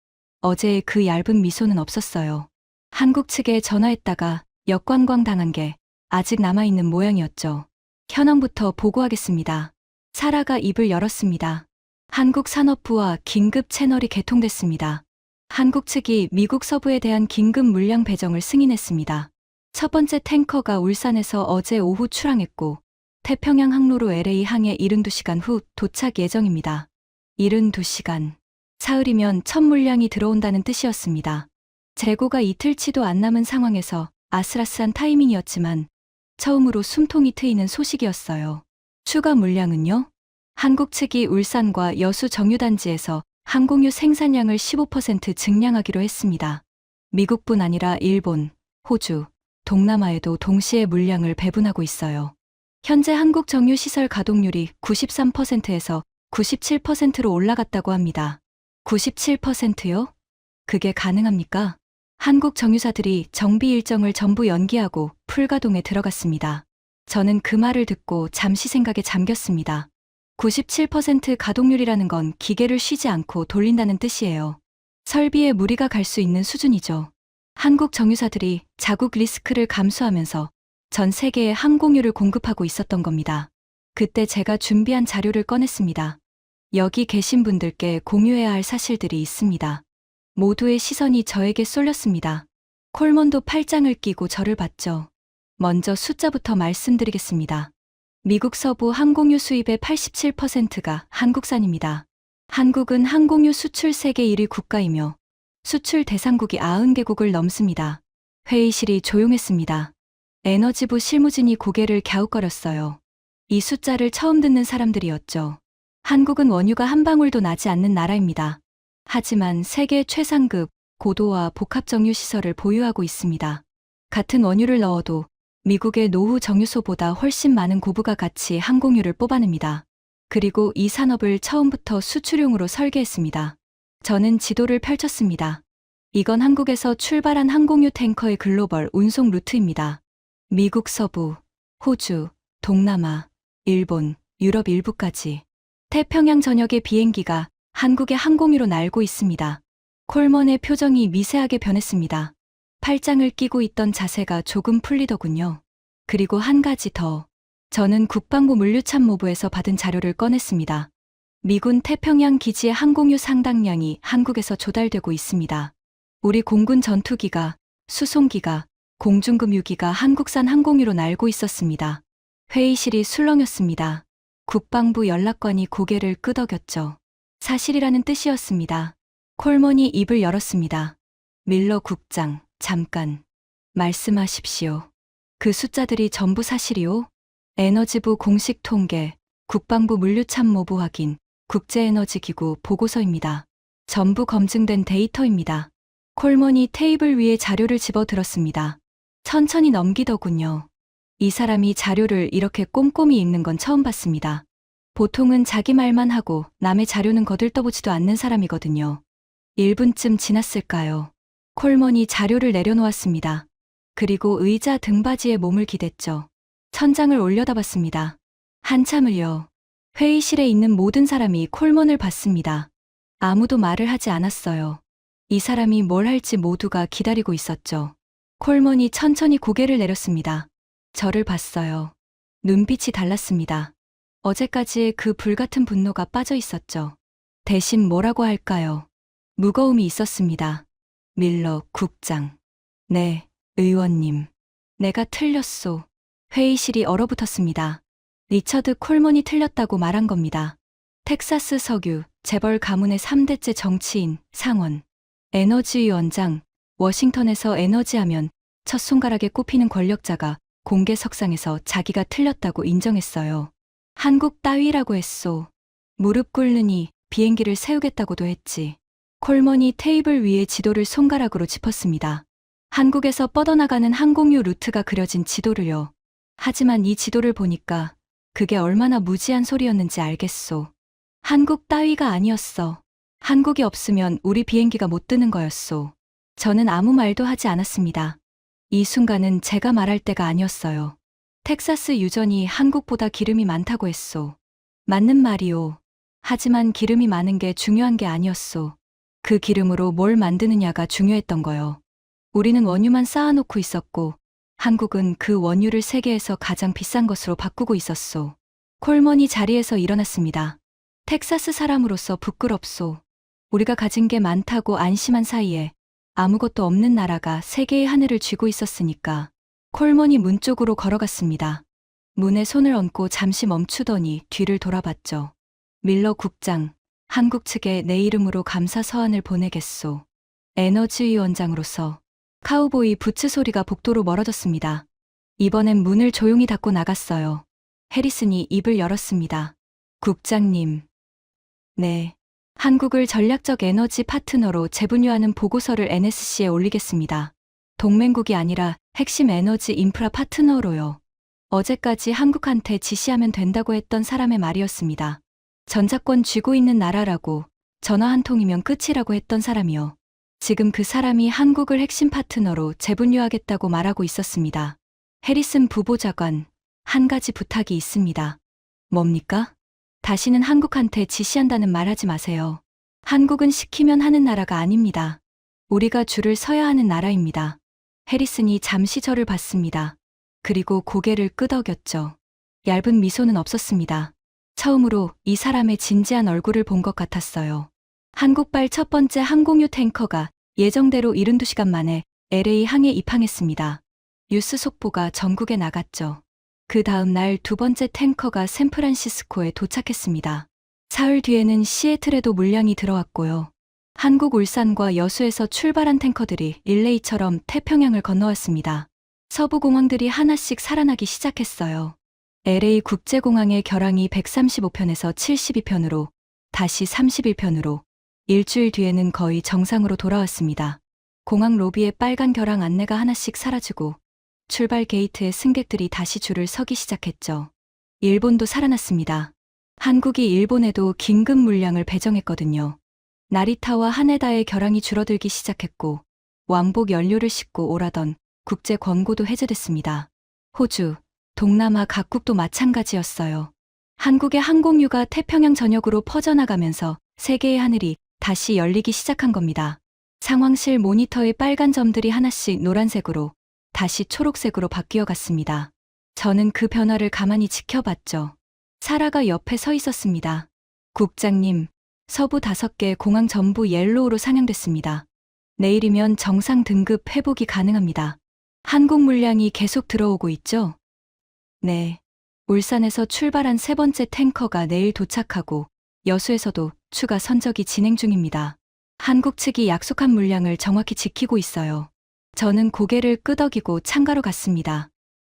어제의 그 얇은 미소는 없었어요. 한국 측에 전화했다가 역관광 당한 게 아직 남아있는 모양이었죠. 현황부터 보고하겠습니다. 사라가 입을 열었습니다. 한국 산업부와 긴급 채널이 개통됐습니다. 한국 측이 미국 서부에 대한 긴급 물량 배정을 승인했습니다. 첫 번째 탱커가 울산에서 어제 오후 출항했고 태평양 항로로 LA 항해 72시간 후 도착 예정입니다. 72시간. 사흘이면 첫 물량이 들어온다는 뜻이었습니다. 재고가 이틀치도 안 남은 상황에서 아슬아슬한 타이밍이었지만 처음으로 숨통이 트이는 소식이었어요. 추가 물량은요? 한국 측이 울산과 여수 정유단지에서 항공유 생산량을 15% 증량하기로 했습니다. 미국뿐 아니라 일본, 호주, 동남아에도 동시에 물량을 배분하고 있어요. 현재 한국 정유 시설 가동률이 93%에서 97%로 올라갔다고 합니다. 97%요? 그게 가능합니까? 한국 정유사들이 정비 일정을 전부 연기하고 풀가동에 들어갔습니다. 저는 그 말을 듣고 잠시 생각에 잠겼습니다. 97% 가동률이라는 건 기계를 쉬지 않고 돌린다는 뜻이에요. 설비에 무리가 갈 수 있는 수준이죠. 한국 정유사들이 자국 리스크를 감수하면서 전 세계에 항공유를 공급하고 있었던 겁니다. 그때 제가 준비한 자료를 꺼냈습니다. 여기 계신 분들께 공유해야 할 사실들이 있습니다. 모두의 시선이 저에게 쏠렸습니다. 콜먼도 팔짱을 끼고 저를 봤죠. 먼저 숫자부터 말씀드리겠습니다. 미국 서부 항공유 수입의 87%가 한국산입니다. 한국은 항공유 수출 세계 1위 국가이며 수출 대상국이 90개국을 넘습니다. 회의실이 조용했습니다. 에너지부 실무진이 고개를 갸웃거렸어요. 이 숫자를 처음 듣는 사람들이었죠. 한국은 원유가 한 방울도 나지 않는 나라입니다. 하지만 세계 최상급, 고도화 복합정유 시설을 보유하고 있습니다. 같은 원유를 넣어도 미국의 노후 정유소보다 훨씬 많은 고부가 가치 항공유를 뽑아냅니다. 그리고 이 산업을 처음부터 수출용으로 설계했습니다. 저는 지도를 펼쳤습니다. 이건 한국에서 출발한 항공유 탱커의 글로벌 운송 루트입니다. 미국 서부, 호주, 동남아, 일본, 유럽 일부까지 태평양 전역의 비행기가 한국의 항공유로 날고 있습니다. 콜먼의 표정이 미세하게 변했습니다. 팔짱을 끼고 있던 자세가 조금 풀리더군요. 그리고 한 가지 더. 저는 국방부 물류참모부에서 받은 자료를 꺼냈습니다. 미군 태평양 기지의 항공유 상당량이 한국에서 조달되고 있습니다. 우리 공군 전투기가, 수송기가, 공중급유기가 한국산 항공유로 날고 있었습니다. 회의실이 술렁였습니다. 국방부 연락관이 고개를 끄덕였죠. 사실이라는 뜻이었습니다. 콜먼이 입을 열었습니다. 밀러 국장, 잠깐. 말씀하십시오. 그 숫자들이 전부 사실이오? 에너지부 공식 통계, 국방부 물류참모부 확인, 국제에너지기구 보고서입니다. 전부 검증된 데이터입니다. 콜먼이 테이블 위에 자료를 집어들었습니다. 천천히 넘기더군요. 이 사람이 자료를 이렇게 꼼꼼히 읽는 건 처음 봤습니다. 보통은 자기 말만 하고 남의 자료는 거들떠보지도 않는 사람이거든요. 1분쯤 지났을까요? 콜먼이 자료를 내려놓았습니다. 그리고 의자 등받이에 몸을 기댔죠. 천장을 올려다봤습니다. 한참을요. 회의실에 있는 모든 사람이 콜먼을 봤습니다. 아무도 말을 하지 않았어요. 이 사람이 뭘 할지 모두가 기다리고 있었죠. 콜먼이 천천히 고개를 내렸습니다. 저를 봤어요. 눈빛이 달랐습니다. 어제까지의 그 불같은 분노가 빠져 있었죠. 대신 뭐라고 할까요? 무거움이 있었습니다. 밀러 국장. 네, 의원님. 내가 틀렸소. 회의실이 얼어붙었습니다. 리처드 콜먼이 틀렸다고 말한 겁니다. 텍사스 석유, 재벌 가문의 3대째 정치인, 상원, 에너지위원장, 워싱턴에서 에너지하면 첫 손가락에 꼽히는 권력자가 공개 석상에서 자기가 틀렸다고 인정했어요. 한국 따위라고 했소. 무릎 꿇느니 비행기를 세우겠다고도 했지. 콜먼이 테이블 위에 지도를 손가락으로 짚었습니다. 한국에서 뻗어나가는 항공유 루트가 그려진 지도를요. 하지만 이 지도를 보니까 그게 얼마나 무지한 소리였는지 알겠소. 한국 따위가 아니었어. 한국이 없으면 우리 비행기가 못 뜨는 거였소. 저는 아무 말도 하지 않았습니다. 이 순간은 제가 말할 때가 아니었어요. 텍사스 유전이 한국보다 기름이 많다고 했소. 맞는 말이오. 하지만 기름이 많은 게 중요한 게 아니었소. 그 기름으로 뭘 만드느냐가 중요했던 거요. 우리는 원유만 쌓아놓고 있었고 한국은 그 원유를 세계에서 가장 비싼 것으로 바꾸고 있었소. 콜먼이 자리에서 일어났습니다. 텍사스 사람으로서 부끄럽소. 우리가 가진 게 많다고 안심한 사이에 아무것도 없는 나라가 세계의 하늘을 쥐고 있었으니까. 콜먼이 문 쪽으로 걸어갔습니다. 문에 손을 얹고 잠시 멈추더니 뒤를 돌아봤죠. 밀러 국장, 한국 측에 내 이름으로 감사 서한을 보내겠소. 에너지위원장으로서. 카우보이 부츠 소리가 복도로 멀어졌습니다. 이번엔 문을 조용히 닫고 나갔어요. 해리슨이 입을 열었습니다. 국장님. 네. 한국을 전략적 에너지 파트너로 재분류하는 보고서를 NSC에 올리겠습니다. 동맹국이 아니라 핵심 에너지 인프라 파트너로요. 어제까지 한국한테 지시하면 된다고 했던 사람의 말이었습니다. 전자권 쥐고 있는 나라라고, 전화 한 통이면 끝이라고 했던 사람이요. 지금 그 사람이 한국을 핵심 파트너로 재분류하겠다고 말하고 있었습니다. 해리슨 부보좌관, 한 가지 부탁이 있습니다. 뭡니까? 다시는 한국한테 지시한다는 말 하지 마세요. 한국은 시키면 하는 나라가 아닙니다. 우리가 줄을 서야 하는 나라입니다. 해리슨이 잠시 저를 봤습니다. 그리고 고개를 끄덕였죠. 얇은 미소는 없었습니다. 처음으로 이 사람의 진지한 얼굴을 본 것 같았어요. 한국발 첫 번째 항공유 탱커가 예정대로 72시간 만에 LA 항에 입항했습니다. 뉴스 속보가 전국에 나갔죠. 그 다음 날 두 번째 탱커가 샌프란시스코에 도착했습니다. 사흘 뒤에는 시애틀에도 물량이 들어왔고요. 한국 울산과 여수에서 출발한 탱커들이 릴레이처럼 태평양을 건너왔습니다. 서부 공항들이 하나씩 살아나기 시작했어요. LA 국제공항의 결항이 135편에서 72편으로 다시 31편으로 일주일 뒤에는 거의 정상으로 돌아왔습니다. 공항 로비에 빨간 결항 안내가 하나씩 사라지고 출발 게이트에 승객들이 다시 줄을 서기 시작했죠. 일본도 살아났습니다. 한국이 일본에도 긴급 물량을 배정했거든요. 나리타와 하네다의 결항이 줄어들기 시작했고 왕복 연료를 싣고 오라던 국제 권고도 해제됐습니다. 호주, 동남아 각국도 마찬가지였어요. 한국의 항공유가 태평양 전역으로 퍼져나가면서 세계의 하늘이 다시 열리기 시작한 겁니다. 상황실 모니터의 빨간 점들이 하나씩 노란색으로 다시 초록색으로 바뀌어 갔습니다. 저는 그 변화를 가만히 지켜봤죠. 사라가 옆에 서 있었습니다. 국장님, 서부 5개 공항 전부 옐로우로 상향됐습니다. 내일이면 정상 등급 회복이 가능합니다. 한국 물량이 계속 들어오고 있죠? 네. 울산에서 출발한 세 번째 탱커가 내일 도착하고 여수에서도 추가 선적이 진행 중입니다. 한국 측이 약속한 물량을 정확히 지키고 있어요. 저는 고개를 끄덕이고 창가로 갔습니다.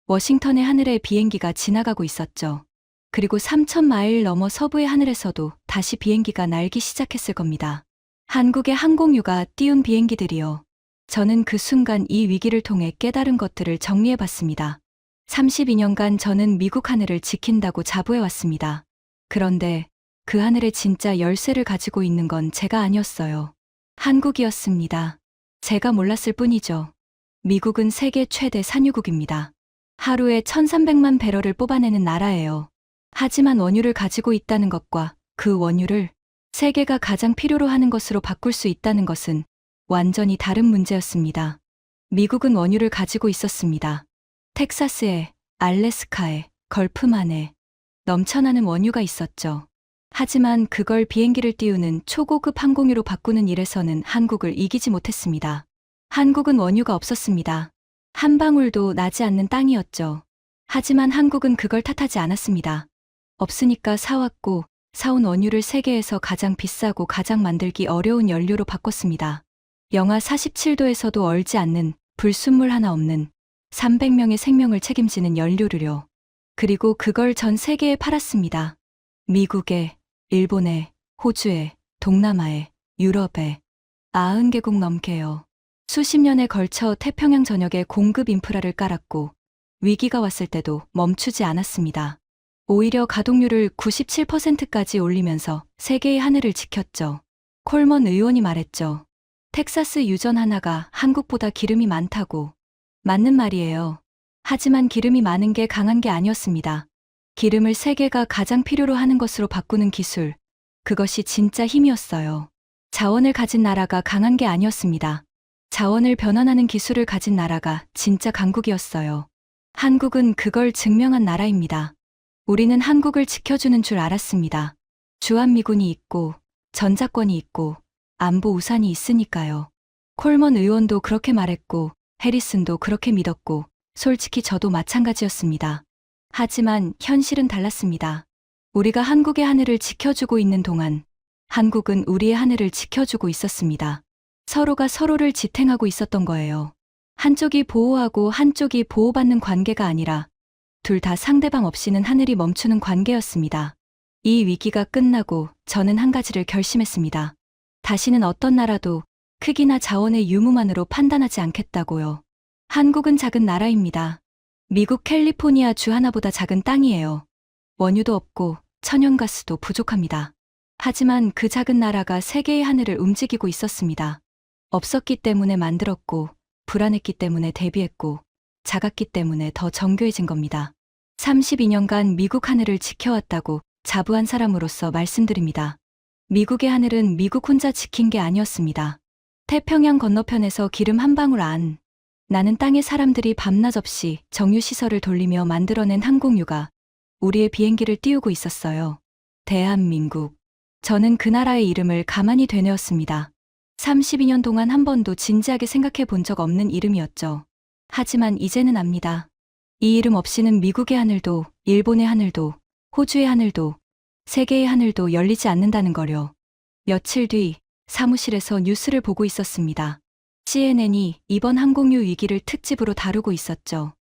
워싱턴의 하늘에 비행기가 지나가고 있었죠. 그리고 3,000마일 넘어 서부의 하늘에서도 다시 비행기가 날기 시작했을 겁니다. 한국의 항공유가 띄운 비행기들이요. 저는 그 순간 이 위기를 통해 깨달은 것들을 정리해봤습니다. 32년간 저는 미국 하늘을 지킨다고 자부해왔습니다. 그런데 그 하늘의 진짜 열쇠를 가지고 있는 건 제가 아니었어요. 한국이었습니다. 제가 몰랐을 뿐이죠. 미국은 세계 최대 산유국입니다. 하루에 1,300만 배럴을 뽑아내는 나라예요. 하지만 원유를 가지고 있다는 것과 그 원유를 세계가 가장 필요로 하는 것으로 바꿀 수 있다는 것은 완전히 다른 문제였습니다. 미국은 원유를 가지고 있었습니다. 텍사스에, 알래스카에, 걸프만에 넘쳐나는 원유가 있었죠. 하지만 그걸 비행기를 띄우는 초고급 항공유로 바꾸는 일에서는 한국을 이기지 못했습니다. 한국은 원유가 없었습니다. 한 방울도 나지 않는 땅이었죠. 하지만 한국은 그걸 탓하지 않았습니다. 없으니까 사왔고 사온 원유를 세계에서 가장 비싸고 가장 만들기 어려운 연료로 바꿨습니다. 영하 47도에서도 얼지 않는 불순물 하나 없는 300명의 생명을 책임지는 연료를요. 그리고 그걸 전 세계에 팔았습니다. 미국에, 일본에, 호주에, 동남아에, 유럽에 90개국 넘게요. 수십 년에 걸쳐 태평양 전역에 공급 인프라를 깔았고 위기가 왔을 때도 멈추지 않았습니다. 오히려 가동률을 97%까지 올리면서 세계의 하늘을 지켰죠. 콜먼 의원이 말했죠. 텍사스 유전 하나가 한국보다 기름이 많다고. 맞는 말이에요. 하지만 기름이 많은 게 강한 게 아니었습니다. 기름을 세계가 가장 필요로 하는 것으로 바꾸는 기술. 그것이 진짜 힘이었어요. 자원을 가진 나라가 강한 게 아니었습니다. 자원을 변환하는 기술을 가진 나라가 진짜 강국이었어요. 한국은 그걸 증명한 나라입니다. 우리는 한국을 지켜주는 줄 알았습니다. 주한미군이 있고, 전자권이 있고, 안보 우산이 있으니까요. 콜먼 의원도 그렇게 말했고, 해리슨도 그렇게 믿었고, 솔직히 저도 마찬가지였습니다. 하지만 현실은 달랐습니다. 우리가 한국의 하늘을 지켜주고 있는 동안, 한국은 우리의 하늘을 지켜주고 있었습니다. 서로가 서로를 지탱하고 있었던 거예요. 한쪽이 보호하고 한쪽이 보호받는 관계가 아니라 둘 다 상대방 없이는 하늘이 멈추는 관계였습니다. 이 위기가 끝나고 저는 한 가지를 결심했습니다. 다시는 어떤 나라도 크기나 자원의 유무만으로 판단하지 않겠다고요. 한국은 작은 나라입니다. 미국 캘리포니아 주 하나보다 작은 땅이에요. 원유도 없고 천연가스도 부족합니다. 하지만 그 작은 나라가 세계의 하늘을 움직이고 있었습니다. 없었기 때문에 만들었고, 불안했기 때문에 대비했고, 작았기 때문에 더 정교해진 겁니다. 32년간 미국 하늘을 지켜왔다고 자부한 사람으로서 말씀드립니다. 미국의 하늘은 미국 혼자 지킨 게 아니었습니다. 태평양 건너편에서 기름 한 방울 안 나는 땅의 사람들이 밤낮 없이 정유시설을 돌리며 만들어낸 항공유가 우리의 비행기를 띄우고 있었어요. 대한민국. 저는 그 나라의 이름을 가만히 되뇌었습니다. 32년 동안 한 번도 진지하게 생각해 본 적 없는 이름이었죠. 하지만 이제는 압니다. 이 이름 없이는 미국의 하늘도, 일본의 하늘도, 호주의 하늘도, 세계의 하늘도 열리지 않는다는 거려. 며칠 뒤 사무실에서 뉴스를 보고 있었습니다. CNN이 이번 항공유 위기를 특집으로 다루고 있었죠.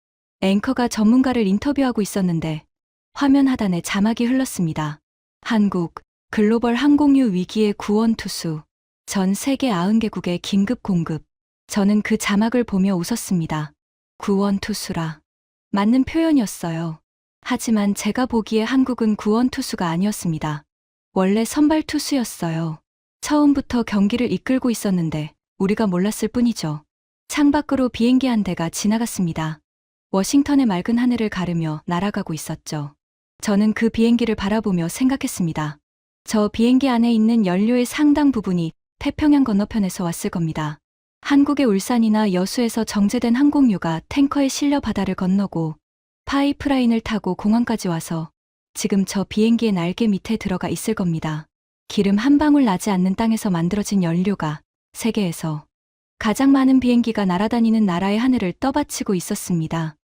앵커가 전문가를 인터뷰하고 있었는데 화면 하단에 자막이 흘렀습니다. 한국, 글로벌 항공유 위기의 구원 투수. 전 세계 90개국의 긴급 공급. 저는 그 자막을 보며 웃었습니다. 구원 투수라. 맞는 표현이었어요. 하지만 제가 보기에 한국은 구원 투수가 아니었습니다. 원래 선발 투수였어요. 처음부터 경기를 이끌고 있었는데 우리가 몰랐을 뿐이죠. 창밖으로 비행기 한 대가 지나갔습니다. 워싱턴의 맑은 하늘을 가르며 날아가고 있었죠. 저는 그 비행기를 바라보며 생각했습니다. 저 비행기 안에 있는 연료의 상당 부분이 태평양 건너편에서 왔을 겁니다. 한국의 울산이나 여수에서 정제된 항공유가 탱커에 실려 바다를 건너고 파이프라인을 타고 공항까지 와서 지금 저 비행기의 날개 밑에 들어가 있을 겁니다. 기름 한 방울 나지 않는 땅에서 만들어진 연료가 세계에서 가장 많은 비행기가 날아다니는 나라의 하늘을 떠받치고 있었습니다.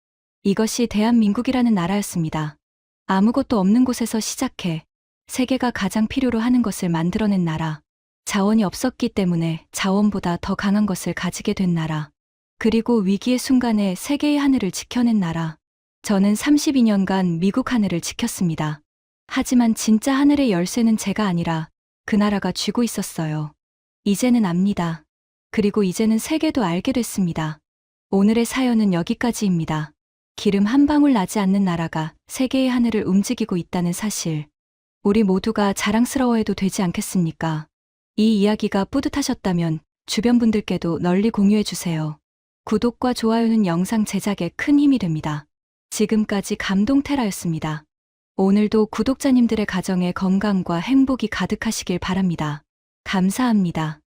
이것이 대한민국이라는 나라였습니다. 아무것도 없는 곳에서 시작해 세계가 가장 필요로 하는 것을 만들어낸 나라. 자원이 없었기 때문에 자원보다 더 강한 것을 가지게 된 나라. 그리고 위기의 순간에 세계의 하늘을 지켜낸 나라. 저는 32년간 미국 하늘을 지켰습니다. 하지만 진짜 하늘의 열쇠는 제가 아니라 그 나라가 쥐고 있었어요. 이제는 압니다. 그리고 이제는 세계도 알게 됐습니다. 오늘의 사연은 여기까지입니다. 기름 한 방울 나지 않는 나라가 세계의 하늘을 움직이고 있다는 사실. 우리 모두가 자랑스러워해도 되지 않겠습니까? 이 이야기가 뿌듯하셨다면 주변 분들께도 널리 공유해주세요. 구독과 좋아요는 영상 제작에 큰 힘이 됩니다. 지금까지 감동테라였습니다. 오늘도 구독자님들의 가정에 건강과 행복이 가득하시길 바랍니다. 감사합니다.